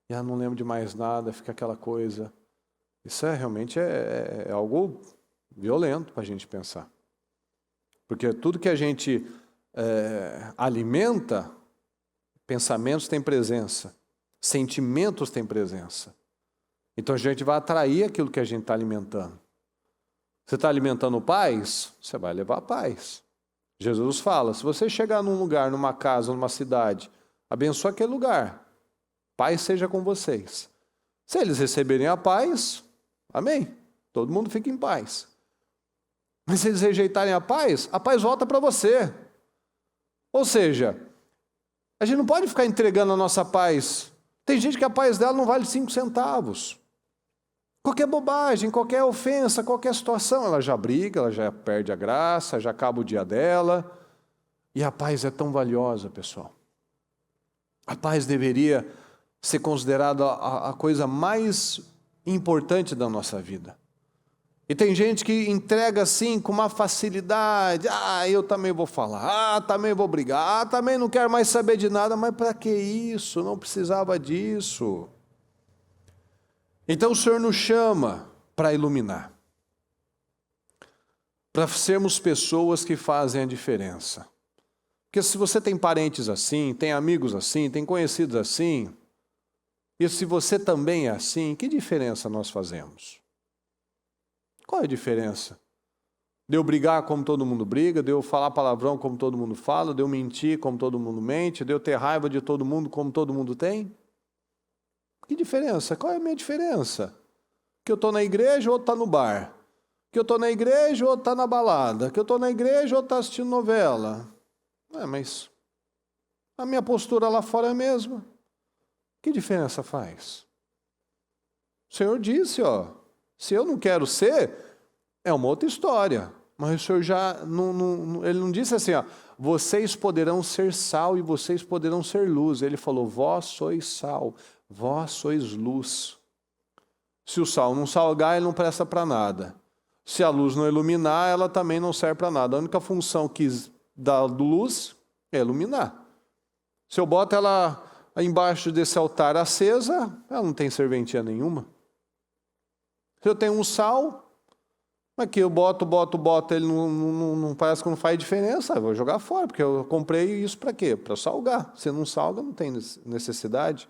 E ela não lembra de mais nada, fica aquela coisa. Isso realmente é algo violento para a gente pensar. Porque tudo que a gente alimenta, pensamentos têm presença, sentimentos têm presença. Então a gente vai atrair aquilo que a gente está alimentando. Você está alimentando paz, você vai levar paz. Jesus fala, se você chegar num lugar, numa casa, numa cidade, abençoa aquele lugar. Paz seja com vocês. Se eles receberem a paz, amém. Todo mundo fica em paz. Mas se eles rejeitarem a paz volta para você. Ou seja, a gente não pode ficar entregando a nossa paz. Tem gente que a paz dela não vale 5 centavos. Qualquer bobagem, qualquer ofensa, qualquer situação, ela já briga, ela já perde a graça, já acaba o dia dela. E a paz é tão valiosa, pessoal. A paz deveria ser considerada a coisa mais importante da nossa vida. E tem gente que entrega assim com uma facilidade. Eu também vou falar, também vou brigar, também não quero mais saber de nada. Mas para que isso? Não precisava disso. Então o Senhor nos chama para iluminar. Para sermos pessoas que fazem a diferença. Porque se você tem parentes assim, tem amigos assim, tem conhecidos assim, e se você também é assim, que diferença nós fazemos? Qual é a diferença? De eu brigar como todo mundo briga, de eu falar palavrão como todo mundo fala, de eu mentir como todo mundo mente, de eu ter raiva de todo mundo como todo mundo tem? Que diferença? Qual é a minha diferença? Que eu estou na igreja ou outro está no bar? Que eu estou na igreja ou outro está na balada? Que eu estou na igreja ou outro está assistindo novela? Mas a minha postura lá fora é a mesma. Que diferença faz? O Senhor disse, se eu não quero ser, é uma outra história. Mas o Senhor ele não disse assim, vocês poderão ser sal e vocês poderão ser luz. Ele falou, vós sois sal, vós sois luz. Se o sal não salgar, ele não presta para nada. Se a luz não iluminar, ela também não serve para nada. A única função da luz é iluminar. Se eu boto ela embaixo desse altar acesa, ela não tem serventia nenhuma. Se eu tenho um sal, aqui eu boto, ele não parece que não faz diferença, eu vou jogar fora, porque eu comprei isso para quê? Para salgar. Se não salga, não tem necessidade.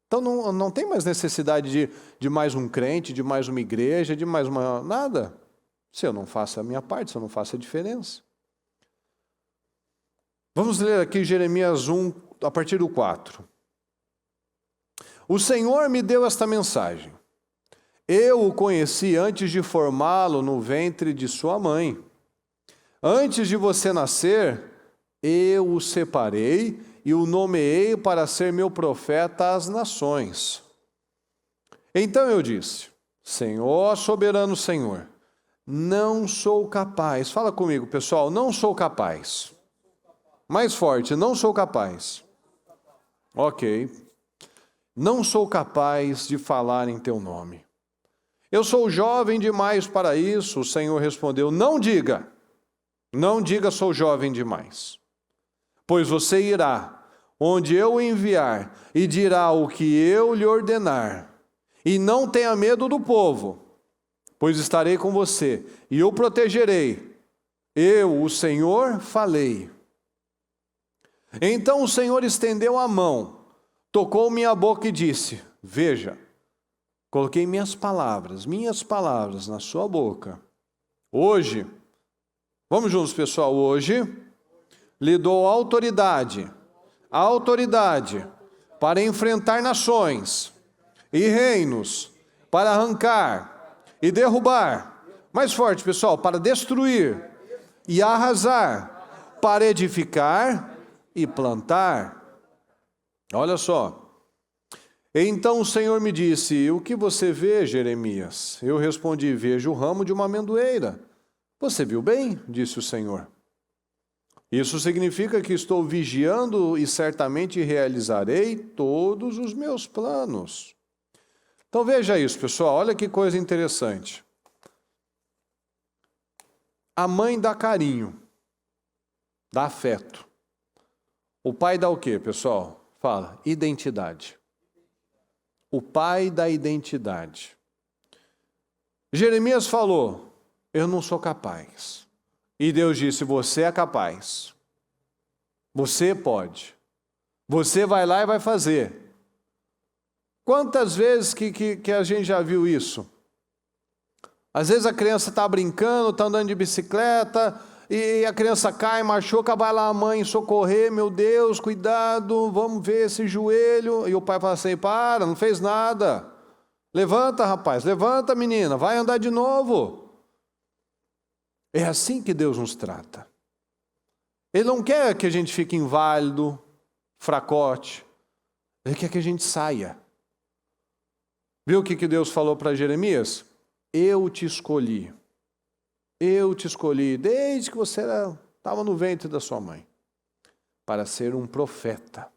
Então não tem mais necessidade de mais um crente, de mais uma igreja, de mais uma... nada. Se eu não faço a minha parte, se eu não faço a diferença. Vamos ler aqui Jeremias 1, a partir do 4. O Senhor me deu esta mensagem. Eu o conheci antes de formá-lo no ventre de sua mãe. Antes de você nascer, eu o separei e o nomeei para ser meu profeta às nações. Então eu disse, Senhor, soberano Senhor, não sou capaz. Fala comigo, pessoal, não sou capaz. Mais forte, não sou capaz. Ok. Não sou capaz de falar em teu nome. Eu sou jovem demais para isso. O Senhor respondeu, não diga sou jovem demais. Pois você irá, onde eu o enviar, e dirá o que eu lhe ordenar. E não tenha medo do povo, pois estarei com você, e o protegerei. Eu, o Senhor, falei. Então o Senhor estendeu a mão, tocou minha boca e disse, veja, coloquei minhas palavras na sua boca. Hoje, vamos juntos pessoal, hoje lhe dou autoridade para enfrentar nações e reinos, para arrancar e derrubar, mais forte pessoal, para destruir e arrasar, para edificar e plantar. Olha só. Então o Senhor me disse, o que você vê, Jeremias? Eu respondi, vejo o ramo de uma amendoeira. Você viu bem? Disse o Senhor. Isso significa que estou vigiando e certamente realizarei todos os meus planos. Então veja isso, pessoal, olha que coisa interessante. A mãe dá carinho, dá afeto. O pai dá o quê, pessoal? Fala, identidade. O pai dá identidade. Jeremias falou, eu não sou capaz. E Deus disse, você é capaz. Você pode. Você vai lá e vai fazer. Quantas vezes que a gente já viu isso? Às vezes a criança está brincando, está andando de bicicleta, e a criança cai, machuca, vai lá a mãe socorrer, meu Deus, cuidado, vamos ver esse joelho. E o pai fala assim, para, não fez nada. Levanta, rapaz, levanta, menina, vai andar de novo. É assim que Deus nos trata. Ele não quer que a gente fique inválido, fracote. Ele quer que a gente saia. Viu o que Deus falou para Jeremias? Eu te escolhi. Eu te escolhi desde que você estava no ventre da sua mãe para ser um profeta,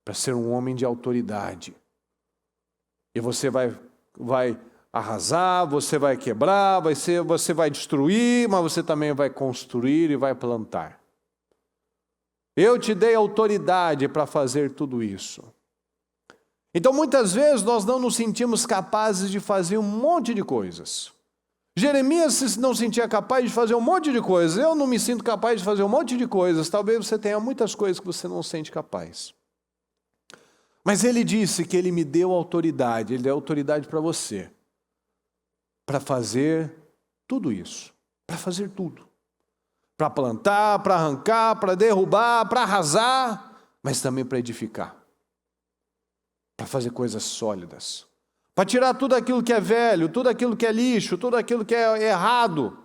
para ser um homem de autoridade. E você vai arrasar, você vai quebrar, você vai destruir, mas você também vai construir e vai plantar. Eu te dei autoridade para fazer tudo isso. Então muitas vezes nós não nos sentimos capazes de fazer um monte de coisas. Jeremias não se sentia capaz de fazer um monte de coisas. Eu não me sinto capaz de fazer um monte de coisas. Talvez você tenha muitas coisas que você não sente capaz. Mas ele disse que ele me deu autoridade. Ele deu autoridade para você. Para fazer tudo isso. Para fazer tudo. Para plantar, para arrancar, para derrubar, para arrasar. Mas também para edificar. Para fazer coisas sólidas. Para tirar tudo aquilo que é velho, tudo aquilo que é lixo, tudo aquilo que é errado.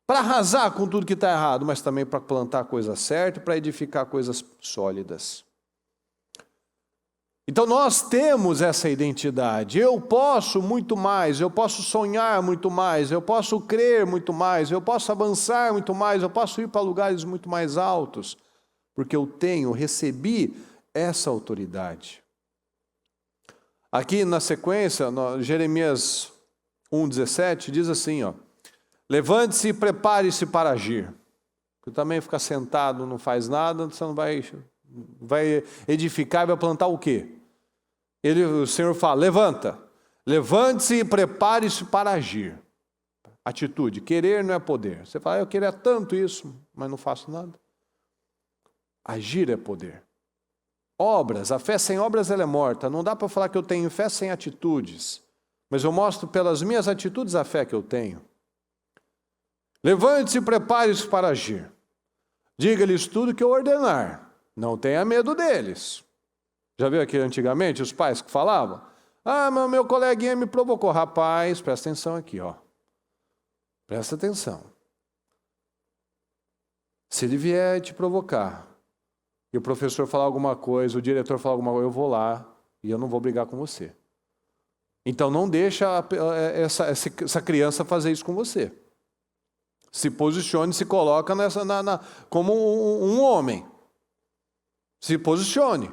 Para arrasar com tudo que está errado, mas também para plantar a coisa certa e para edificar coisas sólidas. Então nós temos essa identidade. Eu posso muito mais, eu posso sonhar muito mais, eu posso crer muito mais, eu posso avançar muito mais, eu posso ir para lugares muito mais altos, porque eu recebi essa autoridade. Aqui na sequência, Jeremias 1,17, diz assim, ó, levante-se e prepare-se para agir. Você também fica sentado, não faz nada, você não vai vai edificar e vai plantar o quê? O Senhor fala, levanta. Levante-se e prepare-se para agir. Atitude. Querer não é poder. Você fala, eu queria tanto isso, mas não faço nada. Agir é poder. Obras. A fé sem obras ela é morta. Não dá para falar que eu tenho fé sem atitudes. Mas eu mostro pelas minhas atitudes a fé que eu tenho. Levante-se e prepare-se para agir. Diga-lhes tudo que eu ordenar. Não tenha medo deles. Já viu aqui antigamente os pais que falavam? Ah, meu coleguinha me provocou. Rapaz, presta atenção aqui, ó. Presta atenção. Se ele vier te provocar, e o professor falar alguma coisa, o diretor falar alguma coisa, eu vou lá e eu não vou brigar com você. Então não deixa essa criança fazer isso com você. Se posicione, se coloca como um homem. Se posicione.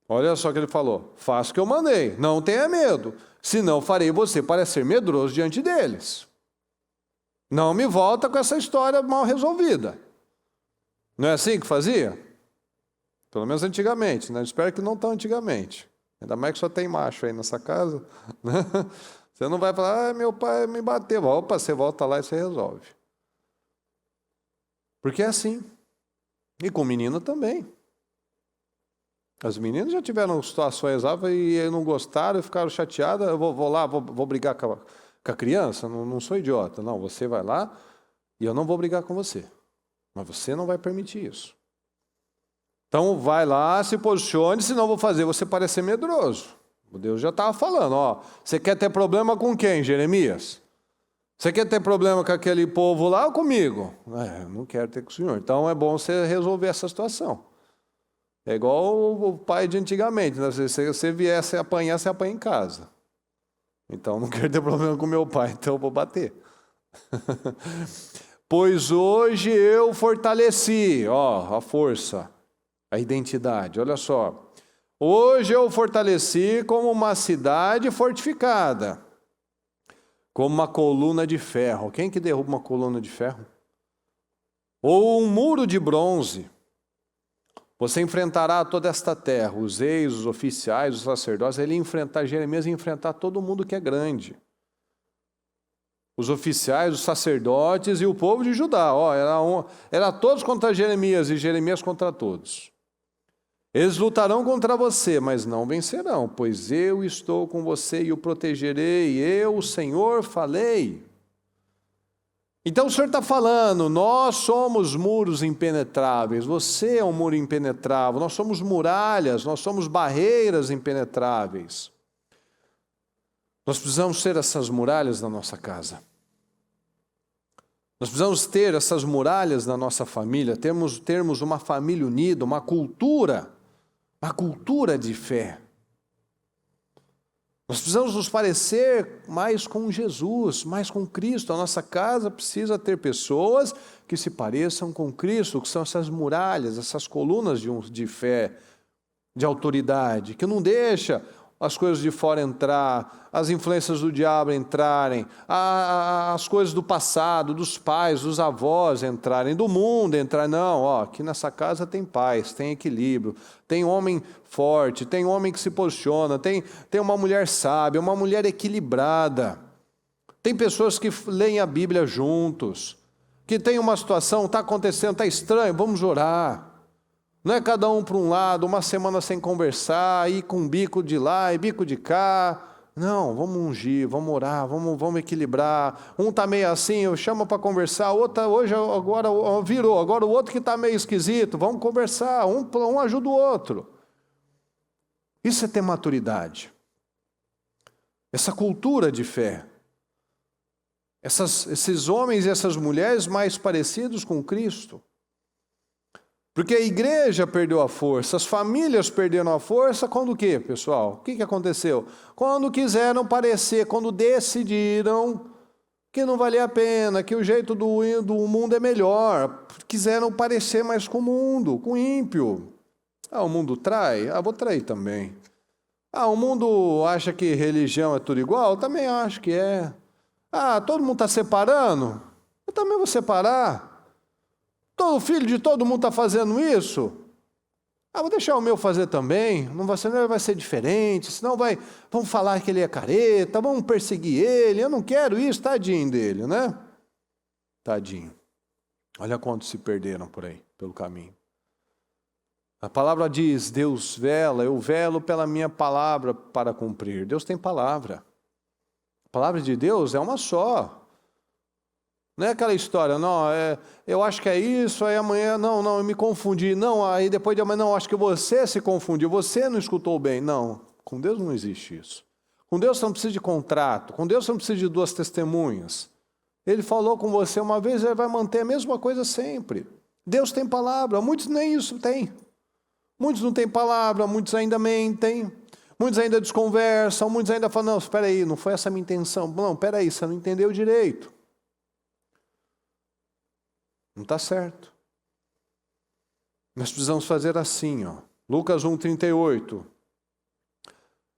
Olha só o que ele falou. Faça o que eu mandei. Não tenha medo. Senão farei você parecer medroso diante deles. Não me volta com essa história mal resolvida. Não é assim que fazia? Pelo menos antigamente, né? Espero que não tão antigamente. Ainda mais que só tem macho aí nessa casa. Né? Você não vai falar, meu pai me bateu. Opa, você volta lá e você resolve. Porque é assim. E com menino também. As meninas já tiveram situações lá e não gostaram e ficaram chateadas. Eu vou lá, vou brigar com a criança? Não sou idiota. Não, você vai lá e eu não vou brigar com você. Mas você não vai permitir isso. Então vai lá, se posicione, senão eu vou fazer você parecer medroso. O Deus já estava falando, ó. Você quer ter problema com quem, Jeremias? Você quer ter problema com aquele povo lá ou comigo? Eu não quero ter com o senhor. Então é bom você resolver essa situação. É igual o pai de antigamente, né? Se você viesse apanhar, você apanha em casa. Então não quero ter problema com meu pai, então eu vou bater. Pois hoje eu fortaleci, ó, a força, a identidade, olha só. Hoje eu fortaleci como uma cidade fortificada, como uma coluna de ferro. Quem que derruba uma coluna de ferro? Ou um muro de bronze. Você enfrentará toda esta terra, os reis, os oficiais, os sacerdotes. Ele ia enfrentar, Jeremias ia enfrentar todo mundo que é grande. Os oficiais, os sacerdotes e o povo de Judá. Ó, era todos contra Jeremias e Jeremias contra todos. Eles lutarão contra você, mas não vencerão, pois eu estou com você e o protegerei. Eu, o Senhor, falei. Então o Senhor está falando, nós somos muros impenetráveis, você é um muro impenetrável, nós somos muralhas, nós somos barreiras impenetráveis. Nós precisamos ser essas muralhas na nossa casa. Nós precisamos ter essas muralhas na nossa família, termos uma família unida, uma cultura de fé. Nós precisamos nos parecer mais com Jesus, mais com Cristo. A nossa casa precisa ter pessoas que se pareçam com Cristo, que são essas muralhas, essas colunas de fé, de autoridade, que não deixa as coisas de fora entrar, as influências do diabo entrarem, as coisas do passado, dos pais, dos avós entrarem, do mundo entrarem. Não, ó, aqui nessa casa tem paz, tem equilíbrio, tem homem forte, tem homem que se posiciona, tem uma mulher sábia, uma mulher equilibrada. Tem pessoas que leem a Bíblia juntos, que tem uma situação, está acontecendo, está estranho, vamos orar. Não é cada um para um lado, uma semana sem conversar, ir com bico de lá e bico de cá. Não, vamos ungir, vamos orar, vamos equilibrar. Um está meio assim, eu chamo para conversar, outro agora virou, agora o outro que está meio esquisito, vamos conversar, um ajuda o outro. Isso é ter maturidade. Essa cultura de fé. Esses homens e essas mulheres mais parecidos com Cristo. Porque a igreja perdeu a força, as famílias perderam a força quando o quê, pessoal? O que aconteceu? Quando quiseram parecer, quando decidiram que não valia a pena, que o jeito do mundo é melhor, quiseram parecer mais com o mundo, com o ímpio. O mundo trai? Vou trair também. O mundo acha que religião é tudo igual? Eu também acho que é. Todo mundo está separando? Eu também vou separar. Todo filho de todo mundo está fazendo isso. Vou deixar o meu fazer também, não vai ser diferente, senão vão falar que ele é careta, vão perseguir ele, eu não quero isso, tadinho dele, né? Tadinho. Olha quantos se perderam por aí, pelo caminho. A palavra diz, Deus vela, eu velo pela minha palavra para cumprir. Deus tem palavra. A palavra de Deus é uma só. Não é aquela história, não, eu acho que é isso, aí amanhã, não, eu me confundi. Não, aí depois de amanhã, não, acho que você se confundiu, você não escutou bem. Não, com Deus não existe isso. Com Deus você não precisa de contrato, com Deus você não precisa de duas testemunhas. Ele falou com você uma vez, ele vai manter a mesma coisa sempre. Deus tem palavra, muitos nem isso têm. Muitos não têm palavra, muitos ainda mentem, muitos ainda desconversam, muitos ainda falam, não, espera aí, não foi essa a minha intenção. Não, espera aí, você não entendeu direito. Não está certo. Nós precisamos fazer assim, ó. Lucas 1,38.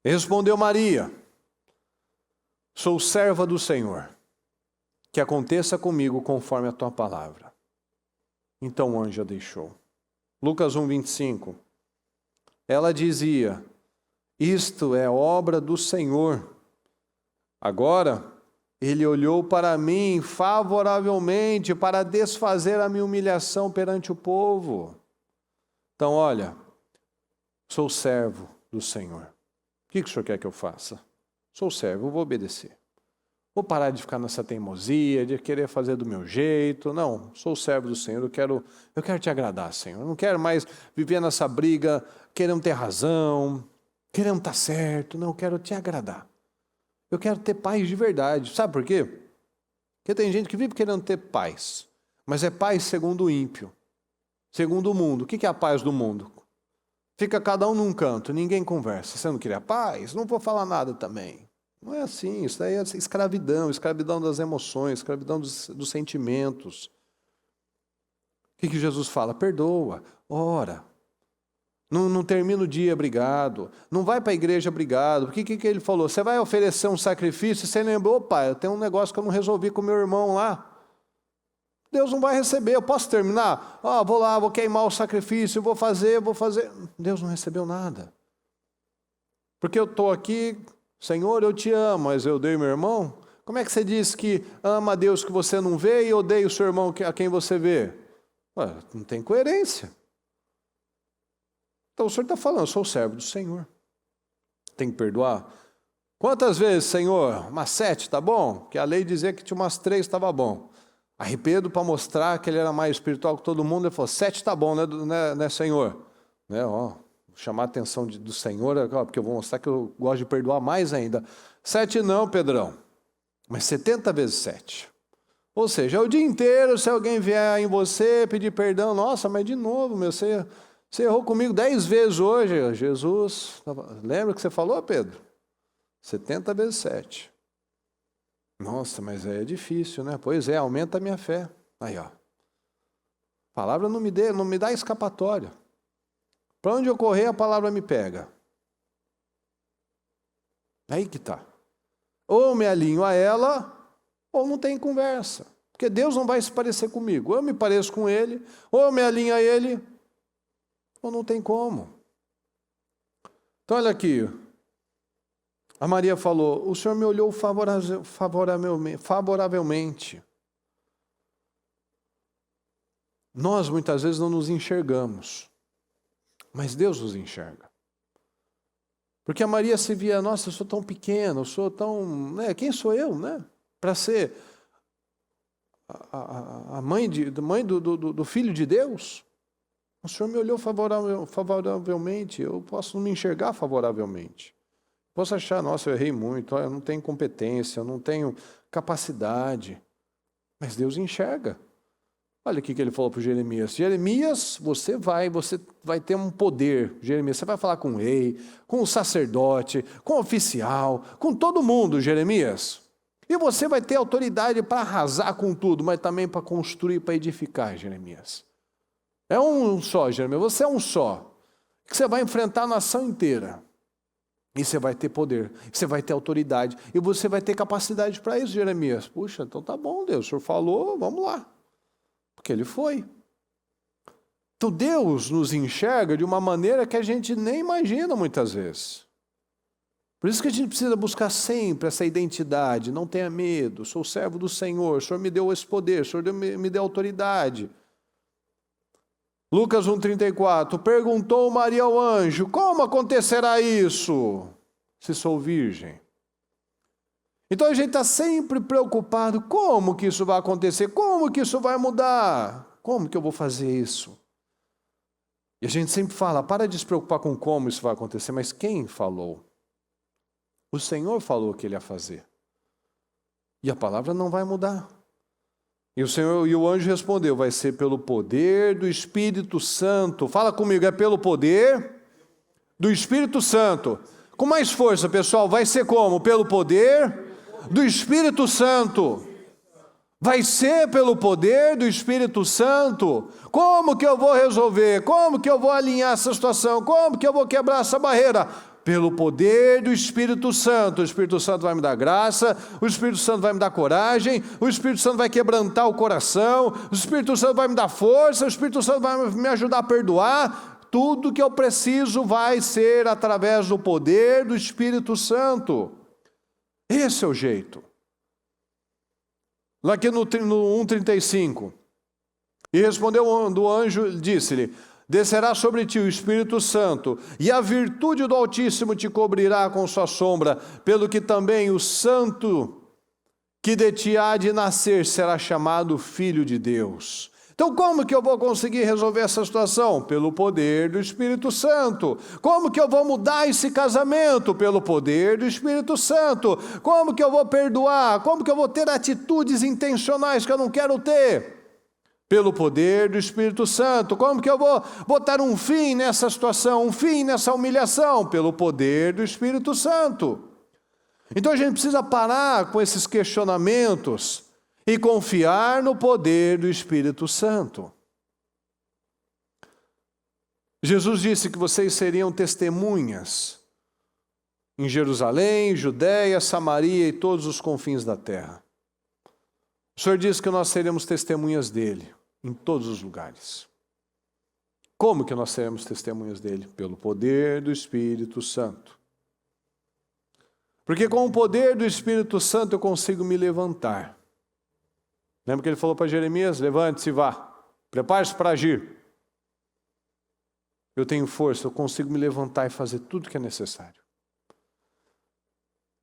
Respondeu Maria, sou serva do Senhor, que aconteça comigo conforme a tua palavra. Então o anjo a deixou. Lucas 1,25. Ela dizia, isto é obra do Senhor. Agora ele olhou para mim favoravelmente para desfazer a minha humilhação perante o povo. Então, olha, sou servo do Senhor. O que o Senhor quer que eu faça? Sou servo, eu vou obedecer. Vou parar de ficar nessa teimosia, de querer fazer do meu jeito. Não, sou servo do Senhor, eu quero te agradar, Senhor. Eu não quero mais viver nessa briga, querendo ter razão, querendo estar certo. Não, eu quero te agradar. Eu quero ter paz de verdade. Sabe por quê? Porque tem gente que vive querendo ter paz, mas é paz segundo o ímpio, segundo o mundo. O que é a paz do mundo? Fica cada um num canto, ninguém conversa. Você não queria paz? Não vou falar nada também. Não é assim, isso daí é escravidão, escravidão das emoções, escravidão dos sentimentos. O que Jesus fala? Perdoa, ora. Não termina o dia brigado, não vai para a igreja brigado. O que ele falou? Você vai oferecer um sacrifício, você lembrou, pai, eu tenho um negócio que eu não resolvi com meu irmão lá. Deus não vai receber, eu posso terminar? Vou lá, vou queimar o sacrifício, vou fazer. Deus não recebeu nada. Porque eu estou aqui, Senhor, eu te amo, mas eu odeio meu irmão? Como é que você diz que ama a Deus que você não vê e odeia o seu irmão a quem você vê? Não tem coerência. Então o Senhor está falando, eu sou o servo do Senhor. Tem que perdoar? Quantas vezes, Senhor? Umas 7, tá bom? Porque a lei dizia que tinha umas 3, estava bom. Aí Pedro, para mostrar que ele era mais espiritual que todo mundo, ele falou, 7 tá bom, né Senhor? Vou chamar a atenção do Senhor, porque eu vou mostrar que eu gosto de perdoar mais ainda. 7 não, Pedrão, mas 70 vezes 7. Ou seja, o dia inteiro, se alguém vier em você pedir perdão, nossa, mas de novo, você errou comigo 10 vezes hoje, Jesus. Lembra que você falou, Pedro? 70 vezes 7. Nossa, mas aí é difícil, né? Pois é, aumenta a minha fé. Aí, ó. A palavra não me dá escapatória. Para onde eu correr, a palavra me pega. Aí que tá. Ou me alinho a ela, ou não tem conversa. Porque Deus não vai se parecer comigo. Ou eu me pareço com Ele, ou eu me alinho a Ele, ou não tem como. Então, olha aqui. A Maria falou, o Senhor me olhou favoravelmente. Nós, muitas vezes, não nos enxergamos. Mas Deus nos enxerga. Porque a Maria se via, nossa, eu sou tão pequena, eu sou tão... quem sou eu, né? Para ser a mãe do Filho de Deus. O Senhor me olhou favoravelmente, eu posso não me enxergar favoravelmente. Posso achar, nossa, eu errei muito, eu não tenho competência, eu não tenho capacidade. Mas Deus enxerga. Olha o que ele falou para Jeremias. Jeremias, você vai ter um poder. Jeremias, você vai falar com o rei, com o sacerdote, com o oficial, com todo mundo, Jeremias. E você vai ter autoridade para arrasar com tudo, mas também para construir, para edificar, Jeremias. É um só, Jeremias, você é um só. Que você vai enfrentar a nação inteira. E você vai ter poder, você vai ter autoridade, e você vai ter capacidade para isso, Jeremias. Puxa, então tá bom, Deus, o Senhor falou, vamos lá. Porque ele foi. Então Deus nos enxerga de uma maneira que a gente nem imagina muitas vezes. Por isso que a gente precisa buscar sempre essa identidade. Não tenha medo, sou servo do Senhor, o Senhor me deu esse poder, o Senhor me deu autoridade. Lucas 1,34, perguntou Maria ao anjo, como acontecerá isso, se sou virgem? Então a gente está sempre preocupado, como que isso vai acontecer? Como que isso vai mudar? Como que eu vou fazer isso? E a gente sempre fala, para de se preocupar com como isso vai acontecer, mas quem falou? O Senhor falou que Ele ia fazer. E a palavra não vai mudar. E o anjo respondeu, vai ser pelo poder do Espírito Santo. Fala comigo, é pelo poder do Espírito Santo. Com mais força, pessoal, vai ser como? Pelo poder do Espírito Santo. Vai ser pelo poder do Espírito Santo. Como que eu vou resolver? Como que eu vou alinhar essa situação? Como que eu vou quebrar essa barreira? Pelo poder do Espírito Santo. O Espírito Santo vai me dar graça, o Espírito Santo vai me dar coragem, o Espírito Santo vai quebrantar o coração, o Espírito Santo vai me dar força, o Espírito Santo vai me ajudar a perdoar. Tudo que eu preciso vai ser através do poder do Espírito Santo. Esse é o jeito. Lá aqui no 1,35. E respondeu o anjo, disse-lhe, descerá sobre ti o Espírito Santo, e a virtude do Altíssimo te cobrirá com sua sombra, pelo que também o santo que de ti há de nascer será chamado Filho de Deus. Então como que eu vou conseguir resolver essa situação? Pelo poder do Espírito Santo. Como que eu vou mudar esse casamento? Pelo poder do Espírito Santo. Como que eu vou perdoar? Como que eu vou ter atitudes intencionais que eu não quero ter? Pelo poder do Espírito Santo. Como que eu vou botar um fim nessa situação, um fim nessa humilhação? Pelo poder do Espírito Santo. Então a gente precisa parar com esses questionamentos e confiar no poder do Espírito Santo. Jesus disse que vocês seriam testemunhas em Jerusalém, Judeia, Samaria e todos os confins da terra. O Senhor disse que nós seremos testemunhas dele em todos os lugares. Como que nós seremos testemunhas dele? Pelo poder do Espírito Santo. Porque com o poder do Espírito Santo eu consigo me levantar. Lembra que ele falou para Jeremias, levante-se e vá, prepare-se para agir. Eu tenho força, eu consigo me levantar e fazer tudo que é necessário.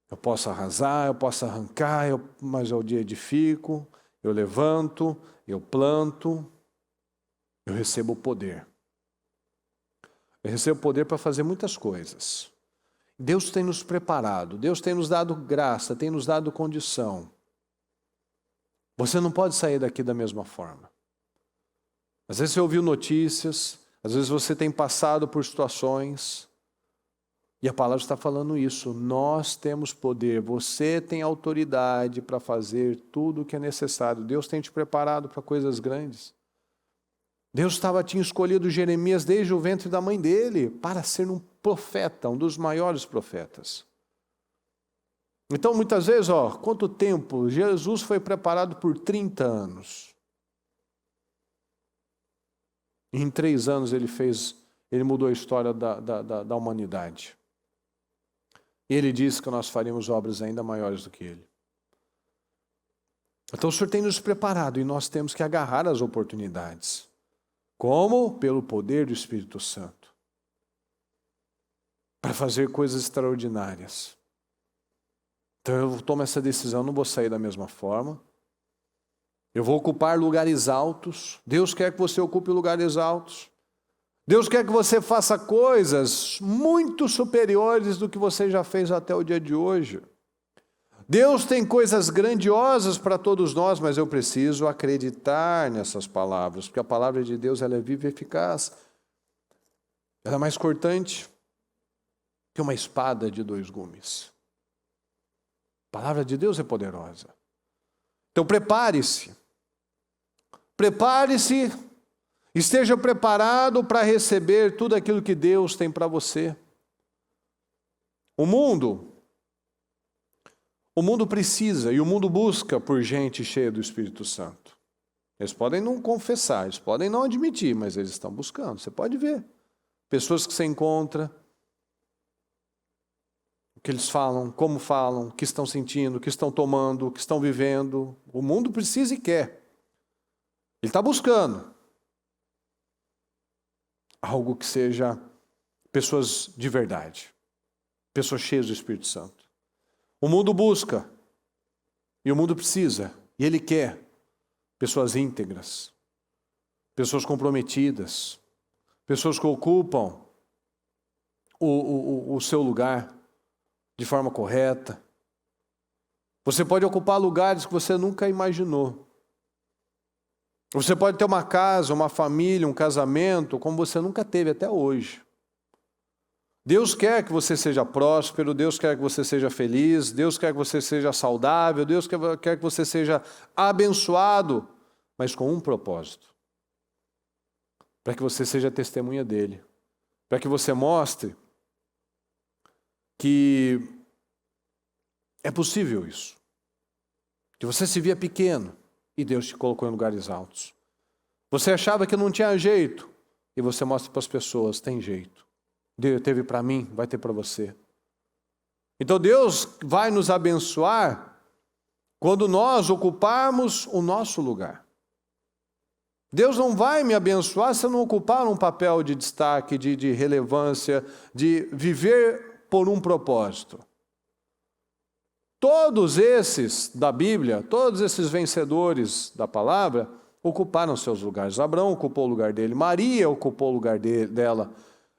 Eu posso arrasar, eu posso arrancar, mas eu edifico, eu levanto, eu planto, eu recebo o poder. Eu recebo poder para fazer muitas coisas. Deus tem nos preparado, Deus tem nos dado graça, tem nos dado condição. Você não pode sair daqui da mesma forma. Às vezes você ouviu notícias, às vezes você tem passado por situações, e a palavra está falando isso. Nós temos poder, você tem autoridade para fazer tudo o que é necessário. Deus tem te preparado para coisas grandes. Deus tinha escolhido Jeremias desde o ventre da mãe dele para ser um profeta, um dos maiores profetas. Então, muitas vezes, quanto tempo? Jesus foi preparado por 30 anos. Em 3 anos ele mudou a história da humanidade. E ele disse que nós faríamos obras ainda maiores do que ele. Então o Senhor tem nos preparado e nós temos que agarrar as oportunidades. Como? Pelo poder do Espírito Santo. Para fazer coisas extraordinárias. Então eu tomo essa decisão, não vou sair da mesma forma. Eu vou ocupar lugares altos. Deus quer que você ocupe lugares altos. Deus quer que você faça coisas muito superiores do que você já fez até o dia de hoje. Deus tem coisas grandiosas para todos nós, mas eu preciso acreditar nessas palavras, porque a palavra de Deus ela é viva e eficaz. Ela é mais cortante que uma espada de 2 gumes. A palavra de Deus é poderosa. Então prepare-se. Prepare-se. Esteja preparado para receber tudo aquilo que Deus tem para você. O mundo precisa e o mundo busca por gente cheia do Espírito Santo. Eles podem não confessar, eles podem não admitir, mas eles estão buscando. Você pode ver. Pessoas que você encontra, o que eles falam, como falam, o que estão sentindo, o que estão tomando, o que estão vivendo. O mundo precisa e quer. Ele está buscando algo que seja pessoas de verdade, pessoas cheias do Espírito Santo. O mundo busca, e o mundo precisa, e ele quer pessoas íntegras, pessoas comprometidas, pessoas que ocupam o seu lugar de forma correta. Você pode ocupar lugares que você nunca imaginou. Você pode ter uma casa, uma família, um casamento, como você nunca teve até hoje. Deus quer que você seja próspero, Deus quer que você seja feliz, Deus quer que você seja saudável, Deus quer que você seja abençoado, mas com um propósito. Para que você seja testemunha dele. Para que você mostre que é possível isso. Que você se via pequeno e Deus te colocou em lugares altos. Você achava que não tinha jeito e você mostra para as pessoas, tem jeito. Deus teve para mim, vai ter para você. Então Deus vai nos abençoar quando nós ocuparmos o nosso lugar. Deus não vai me abençoar se eu não ocupar um papel de destaque, de relevância, de viver por um propósito. Todos esses da Bíblia, todos esses vencedores da palavra, ocuparam seus lugares. Abraão ocupou o lugar dele, Maria ocupou o lugar dela,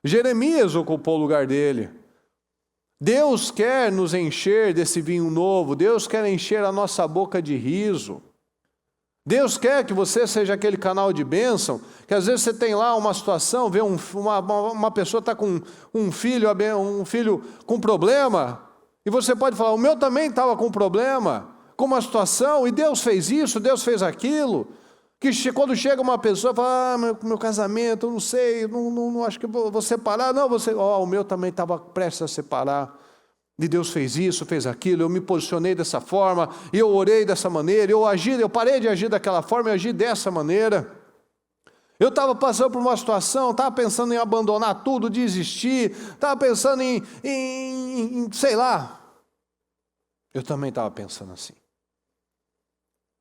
Jeremias ocupou o lugar dele. Deus quer nos encher desse vinho novo, Deus quer encher a nossa boca de riso. Deus quer que você seja aquele canal de bênção, que às vezes você tem lá uma situação, vê uma pessoa está com um filho com problema, e você pode falar, o meu também estava com problema, com uma situação, e Deus fez isso, Deus fez aquilo. Que quando chega uma pessoa, fala, meu casamento, eu não sei, não acho que vou separar. Não, o meu também estava prestes a separar. E Deus fez isso, fez aquilo, eu me posicionei dessa forma, e eu orei dessa maneira, eu parei de agir daquela forma e agi dessa maneira. Eu estava passando por uma situação, estava pensando em abandonar tudo, desistir, estava pensando em sei lá. Eu também estava pensando assim.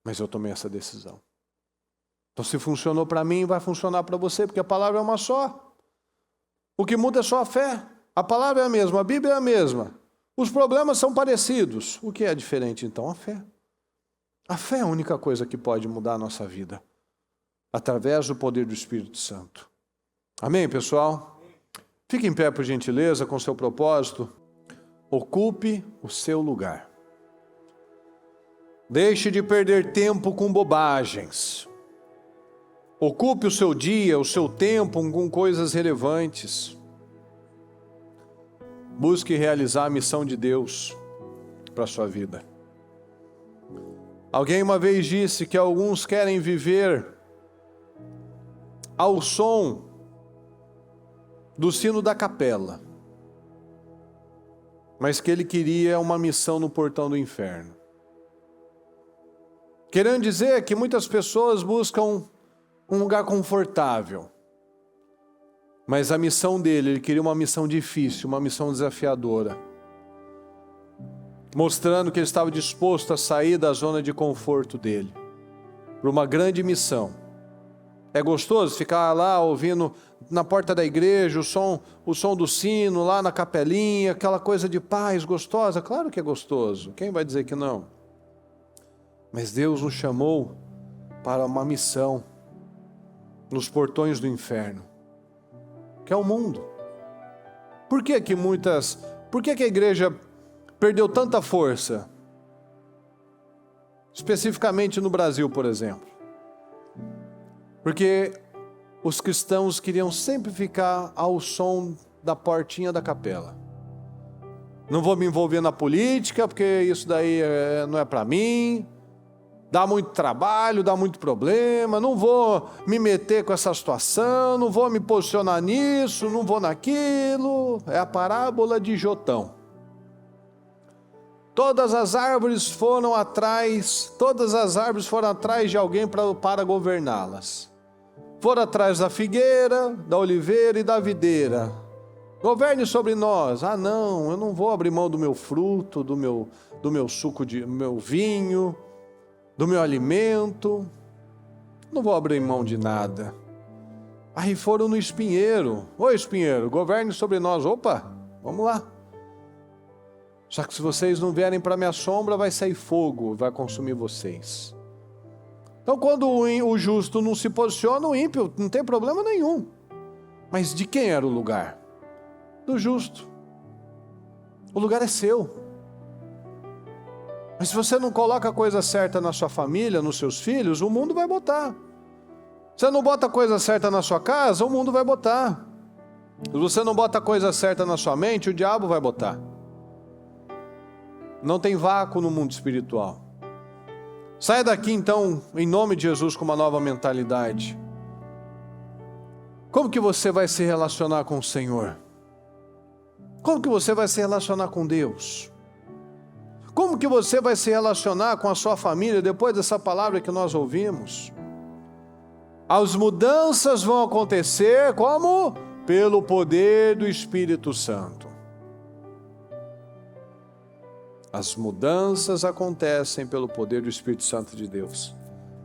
Mas eu tomei essa decisão. Então se funcionou para mim, vai funcionar para você, porque a palavra é uma só. O que muda é só a fé. A palavra é a mesma, a Bíblia é a mesma. Os problemas são parecidos. O que é diferente então? A fé. A fé é a única coisa que pode mudar a nossa vida. Através do poder do Espírito Santo. Amém, pessoal? Fique em pé, por gentileza, com seu propósito. Ocupe o seu lugar. Deixe de perder tempo com bobagens. Ocupe o seu dia, o seu tempo com coisas relevantes. Busque realizar a missão de Deus para a sua vida. Alguém uma vez disse que alguns querem viver ao som do sino da capela, mas que ele queria uma missão no portão do inferno. Querendo dizer que muitas pessoas buscam um lugar confortável, mas a missão dele, ele queria uma missão difícil, uma missão desafiadora, mostrando que ele estava disposto a sair da zona de conforto dele, para uma grande missão. É gostoso ficar lá ouvindo na porta da igreja o som do sino, lá na capelinha, aquela coisa de paz gostosa? Claro que é gostoso, quem vai dizer que não? Mas Deus nos chamou para uma missão nos portões do inferno, que é o mundo. Por que a igreja perdeu tanta força? Especificamente no Brasil, por exemplo. Porque os cristãos queriam sempre ficar ao som da portinha da capela. Não vou me envolver na política, porque isso daí não é para mim. Dá muito trabalho, dá muito problema, não vou me meter com essa situação, não vou me posicionar nisso, não vou naquilo. É a parábola de Jotão. Todas as árvores foram atrás de alguém para governá-las. Foram atrás da figueira, da oliveira e da videira. Governe sobre nós. Ah, não, eu não vou abrir mão do meu fruto, do meu suco, do meu vinho, do meu alimento. Não vou abrir mão de nada. Aí foram no espinheiro. Ô espinheiro, governe sobre nós. Opa, vamos lá. Só que se vocês não vierem para minha sombra, vai sair fogo, vai consumir vocês. Então quando o justo não se posiciona, o ímpio não tem problema nenhum. Mas de quem era o lugar? Do justo. O lugar é seu. Mas se você não coloca a coisa certa na sua família, nos seus filhos, o mundo vai botar. Se você não bota a coisa certa na sua casa, o mundo vai botar. Se você não bota a coisa certa na sua mente, o diabo vai botar. Não tem vácuo no mundo espiritual. Saia daqui então, em nome de Jesus, com uma nova mentalidade. Como que você vai se relacionar com o Senhor? Como que você vai se relacionar com Deus? Como que você vai se relacionar com a sua família depois dessa palavra que nós ouvimos? As mudanças vão acontecer como? Pelo poder do Espírito Santo. As mudanças acontecem pelo poder do Espírito Santo de Deus.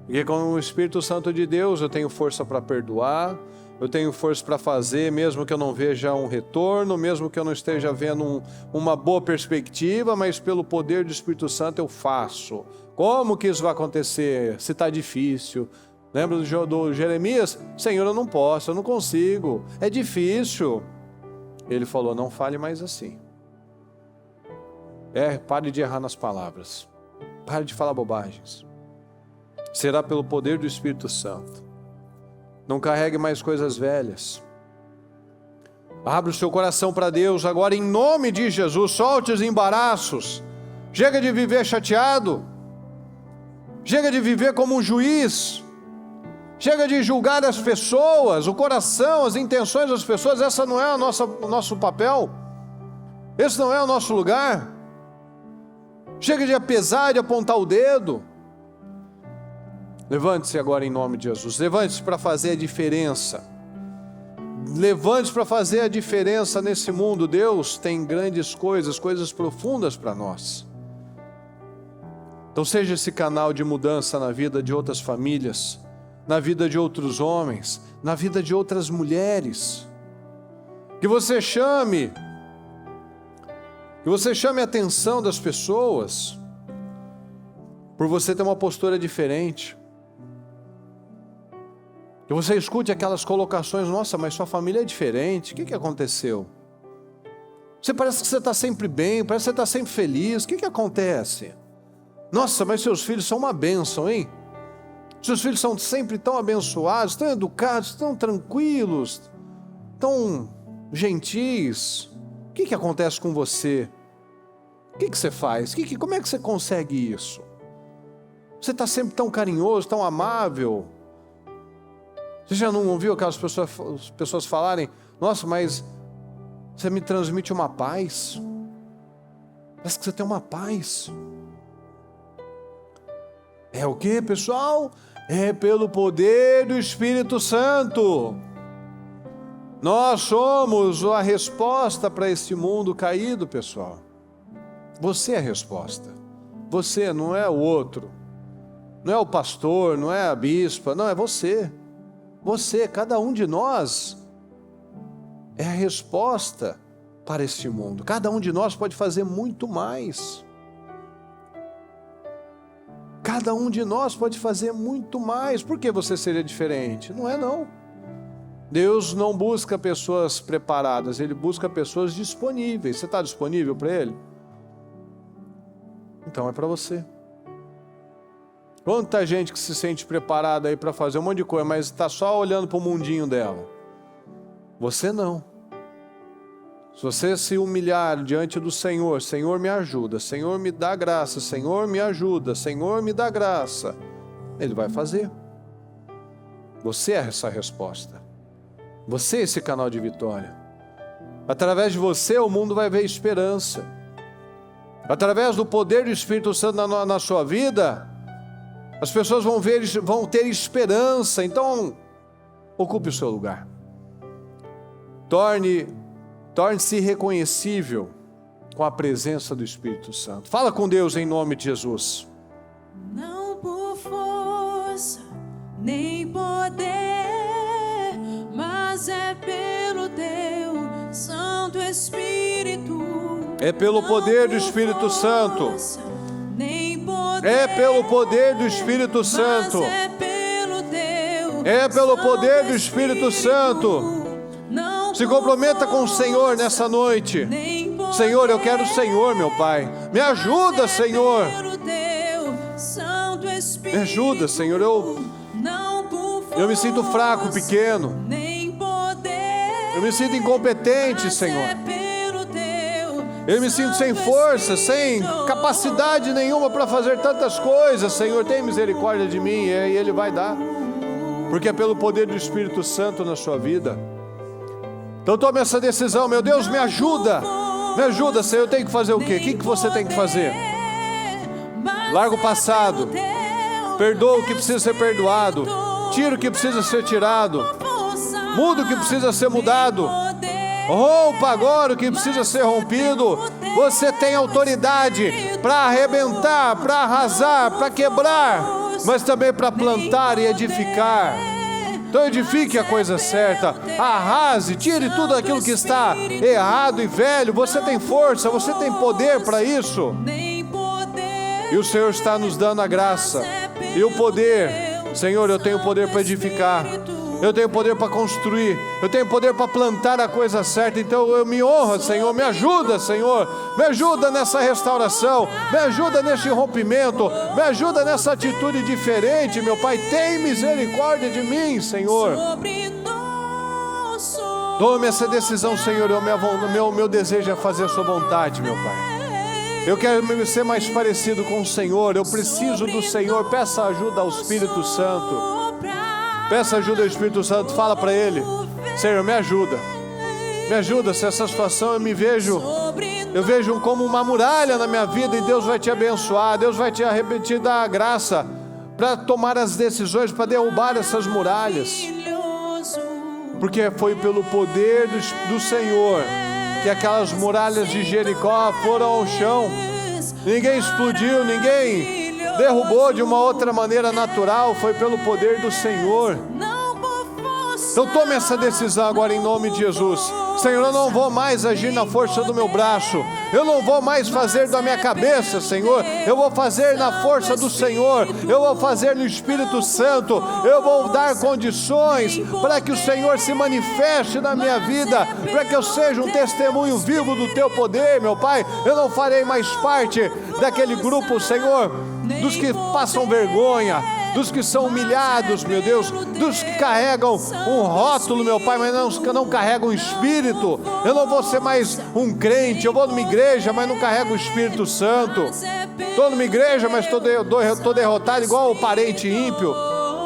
Porque com o Espírito Santo de Deus eu tenho força para perdoar, eu tenho força para fazer, mesmo que eu não veja um retorno, mesmo que eu não esteja vendo uma boa perspectiva, mas pelo poder do Espírito Santo eu faço. Como que isso vai acontecer? Se está difícil. Lembra do Jeremias? Senhor, eu não posso, eu não consigo, é difícil. Ele falou, não fale mais assim. Pare de errar nas palavras. Pare de falar bobagens. Será pelo poder do Espírito Santo. Não carregue mais coisas velhas. Abra o seu coração para Deus agora em nome de Jesus. Solte os embaraços. Chega de viver chateado. Chega de viver como um juiz. Chega de julgar as pessoas, o coração, as intenções das pessoas. Essa não é o nosso papel. Esse não é o nosso lugar. Chega de apesar, de apontar o dedo. Levante-se agora em nome de Jesus. Levante-se para fazer a diferença. Levante-se para fazer a diferença nesse mundo. Deus tem grandes coisas, coisas profundas para nós. Então seja esse canal de mudança na vida de outras famílias, na vida de outros homens, na vida de outras mulheres. Que você chame a atenção das pessoas por você ter uma postura diferente. Que você escute aquelas colocações, nossa, mas sua família é diferente, o que aconteceu? Parece que você está sempre bem, parece que você está sempre feliz, o que acontece? Nossa, mas seus filhos são uma bênção, hein? Seus filhos são sempre tão abençoados, tão educados, tão tranquilos, tão gentis. O que acontece com você? O que você faz? Como é que você consegue isso? Você está sempre tão carinhoso, tão amável. Você já não ouviu aquelas pessoas falarem, nossa, mas você me transmite uma paz. Parece que você tem uma paz. É o que, pessoal? É pelo poder do Espírito Santo. Nós somos a resposta para esse mundo caído, pessoal. Você é a resposta. Você, não é o outro. Não é o pastor, não é a bispa, não, é você. Você, cada um de nós, é a resposta para este mundo. Cada um de nós pode fazer muito mais. Cada um de nós pode fazer muito mais. Por que você seria diferente? Não é não. Deus não busca pessoas preparadas, Ele busca pessoas disponíveis. Você está disponível para Ele? Então é para você. Quanta gente que se sente preparada aí para fazer um monte de coisa, mas está só olhando para o mundinho dela. Você não. Se você se humilhar diante do Senhor, Senhor me ajuda, Senhor me dá graça, Senhor me ajuda, Senhor me dá graça, Ele vai fazer. Você é essa resposta. Você é esse canal de vitória. Através de você o mundo vai ver esperança. através do poder do Espírito Santo na sua vida, as pessoas vão ter esperança. Então, ocupe o seu lugar. Torne-se reconhecível com a presença do Espírito Santo. Fala com Deus em nome de Jesus. Não por força, nem poder, mas é pelo teu Santo Espírito. É pelo poder do Espírito Santo. É pelo poder do Espírito Santo. É pelo poder do Espírito Santo. Se comprometa com o Senhor nessa noite. Senhor, eu quero o Senhor, meu Pai. Me ajuda, Senhor. Me ajuda, Senhor. Eu me sinto fraco, pequeno. Eu me sinto incompetente, Senhor. Eu me sinto sem força, sem capacidade nenhuma para fazer tantas coisas. Senhor, tem misericórdia de mim, e Ele vai dar. Porque é pelo poder do Espírito Santo na sua vida. Então tome essa decisão, meu Deus, me ajuda. Me ajuda, Senhor, eu tenho que fazer o quê? O que você tem que fazer? Larga o passado. Perdoa o que precisa ser perdoado. Tira o que precisa ser tirado. Muda o que precisa ser mudado. Rompa agora o que precisa ser rompido. Você tem autoridade para arrebentar, para arrasar, para quebrar, mas também para plantar e edificar. Então edifique a coisa certa, arrase, tire tudo aquilo que está errado e velho. Você tem força, você tem poder para isso. E o Senhor está nos dando a graça e o poder. Senhor, eu tenho poder para edificar. Eu tenho poder para construir, eu tenho poder para plantar a coisa certa. Então eu me honro, Senhor, me ajuda, Senhor, me ajuda nessa restauração, me ajuda nesse rompimento, me ajuda nessa atitude diferente, meu Pai. Tem misericórdia de mim, Senhor. Tome essa decisão, Senhor. Meu desejo é fazer a sua vontade, meu Pai. Eu quero ser mais parecido com o Senhor. Eu preciso do Senhor. Peça ajuda ao Espírito Santo. Peça ajuda ao Espírito Santo, fala para Ele: Senhor, me ajuda. Me ajuda, se essa situação eu vejo como uma muralha na minha vida, e Deus vai te abençoar, Deus vai te dar a graça para tomar as decisões, para derrubar essas muralhas. Porque foi pelo poder do Senhor que aquelas muralhas de Jericó foram ao chão. Ninguém explodiu, ninguém derrubou de uma outra maneira natural, foi pelo poder do Senhor. Então tome essa decisão agora em nome de Jesus. Senhor, eu não vou mais agir na força do meu braço, eu não vou mais fazer da minha cabeça, Senhor. Eu vou fazer na força do Senhor, eu vou fazer no Espírito Santo. Eu vou dar condições para que o Senhor se manifeste na minha vida, para que eu seja um testemunho vivo do Teu poder, meu Pai. Eu não farei mais parte daquele grupo, Senhor, dos que passam vergonha, dos que são humilhados, meu Deus, dos que carregam um rótulo, meu Pai, mas não carregam o Espírito. Eu não vou ser mais um crente. Eu vou numa igreja, mas não carrego o Espírito Santo. Estou numa igreja, mas estou derrotado igual o parente ímpio.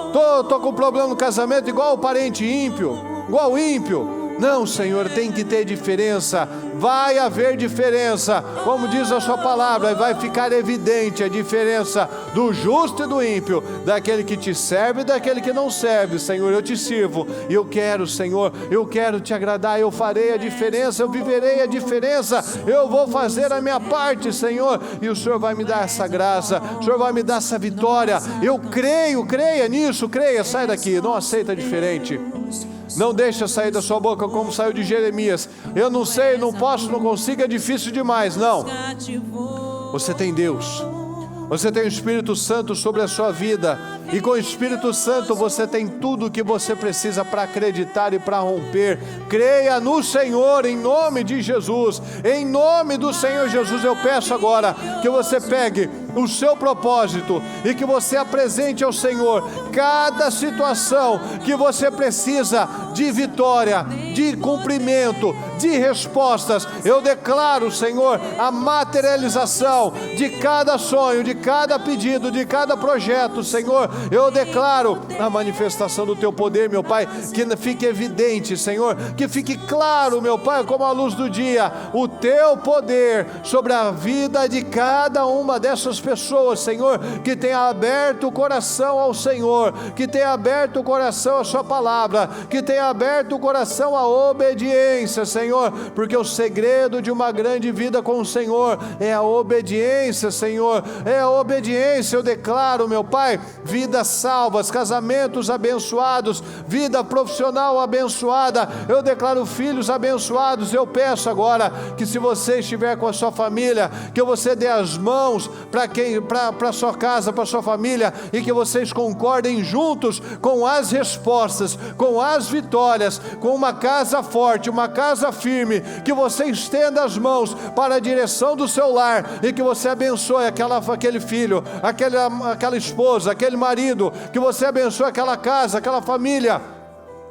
Estou com problema no casamento igual o parente ímpio, igual o ímpio. Não, Senhor, tem que ter diferença. Vai haver diferença, como diz a sua palavra. Vai ficar evidente a diferença do justo e do ímpio, daquele que te serve e daquele que não serve. Senhor, eu te sirvo e eu quero, Senhor, eu quero te agradar. Eu farei a diferença, eu viverei a diferença. Eu vou fazer a minha parte, Senhor, e o Senhor vai me dar essa graça, o Senhor vai me dar essa vitória. Eu creio, creia nisso, creia. Sai daqui, não aceita diferente. Não deixa sair da sua boca como saiu de Jeremias: eu não sei, não posso, não consigo, é difícil demais. Não, você tem Deus, você tem o Espírito Santo sobre a sua vida, e com o Espírito Santo você tem tudo o que você precisa para acreditar e para romper. Creia no Senhor em nome de Jesus. Em nome do Senhor Jesus, eu peço agora que você pegue o seu propósito e que você apresente ao Senhor cada situação que você precisa de vitória, de cumprimento, de respostas. Eu declaro, Senhor, a materialização de cada sonho, de cada pedido, de cada projeto, Senhor. Eu declaro a manifestação do teu poder, meu Pai, que fique evidente, Senhor, que fique claro, meu Pai, como a luz do dia, o teu poder sobre a vida de cada uma dessas pessoas, Senhor, que tenha aberto o coração ao Senhor, que tenha aberto o coração à sua palavra, que tenha aberto o coração à obediência, Senhor, porque o segredo de uma grande vida com o Senhor é a obediência, Senhor, é a obediência. Eu declaro, meu Pai, vidas salvas, casamentos abençoados, vida profissional abençoada, eu declaro filhos abençoados. Eu peço agora que, se você estiver com a sua família, que você dê as mãos para a sua casa, para a sua família, e que vocês concordem juntos com as respostas, com as vitórias, com uma casa forte, uma casa firme, que você estenda as mãos para a direção do seu lar e que você abençoe aquele filho, aquela esposa, aquele marido, que você abençoe aquela casa, aquela família.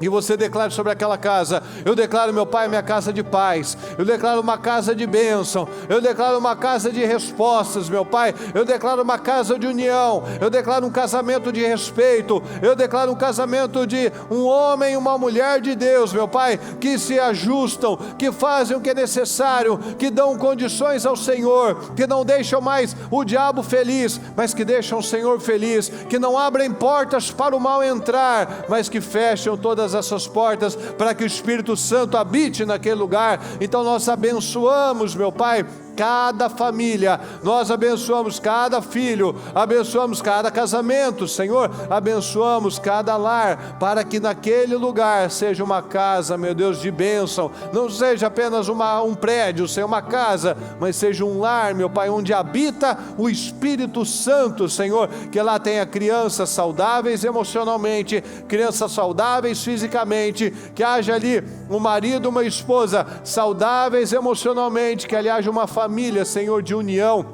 E você declara sobre aquela casa: eu declaro, meu Pai, minha casa de paz, eu declaro uma casa de bênção, eu declaro uma casa de respostas, meu Pai, eu declaro uma casa de união, eu declaro um casamento de respeito, eu declaro um casamento de um homem e uma mulher de Deus, meu Pai, que se ajustam, que fazem o que é necessário, que dão condições ao Senhor, que não deixam mais o diabo feliz, mas que deixam o Senhor feliz, que não abrem portas para o mal entrar, mas que fecham todas essas portas para que o Espírito Santo habite naquele lugar. Então nós abençoamos, meu Pai, cada família, nós abençoamos cada filho, abençoamos cada casamento, Senhor, abençoamos cada lar, para que naquele lugar seja uma casa, meu Deus, de bênção, não seja apenas um prédio, seja uma casa, mas seja um lar, meu Pai, onde habita o Espírito Santo, Senhor, que lá tenha crianças saudáveis emocionalmente, crianças saudáveis fisicamente, que haja ali um marido, uma esposa saudáveis emocionalmente, que ali haja uma família, Senhor, de união.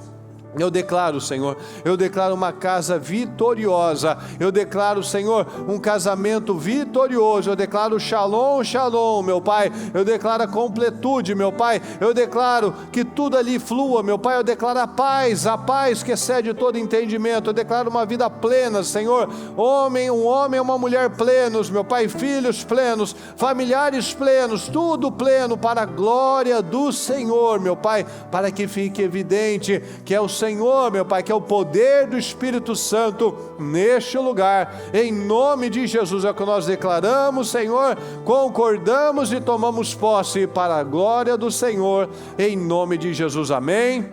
Eu declaro, Senhor, eu declaro uma casa vitoriosa, eu declaro, Senhor, um casamento vitorioso, eu declaro shalom, shalom, meu Pai, eu declaro a completude, meu Pai, eu declaro que tudo ali flua, meu Pai, eu declaro a paz que excede todo entendimento, eu declaro uma vida plena, Senhor, um homem e uma mulher plenos, meu Pai, filhos plenos, familiares plenos, tudo pleno para a glória do Senhor, meu Pai, para que fique evidente que é o Senhor, meu Pai, que é o poder do Espírito Santo neste lugar, em nome de Jesus, é o que nós declaramos, Senhor, concordamos e tomamos posse para a glória do Senhor, em nome de Jesus, amém.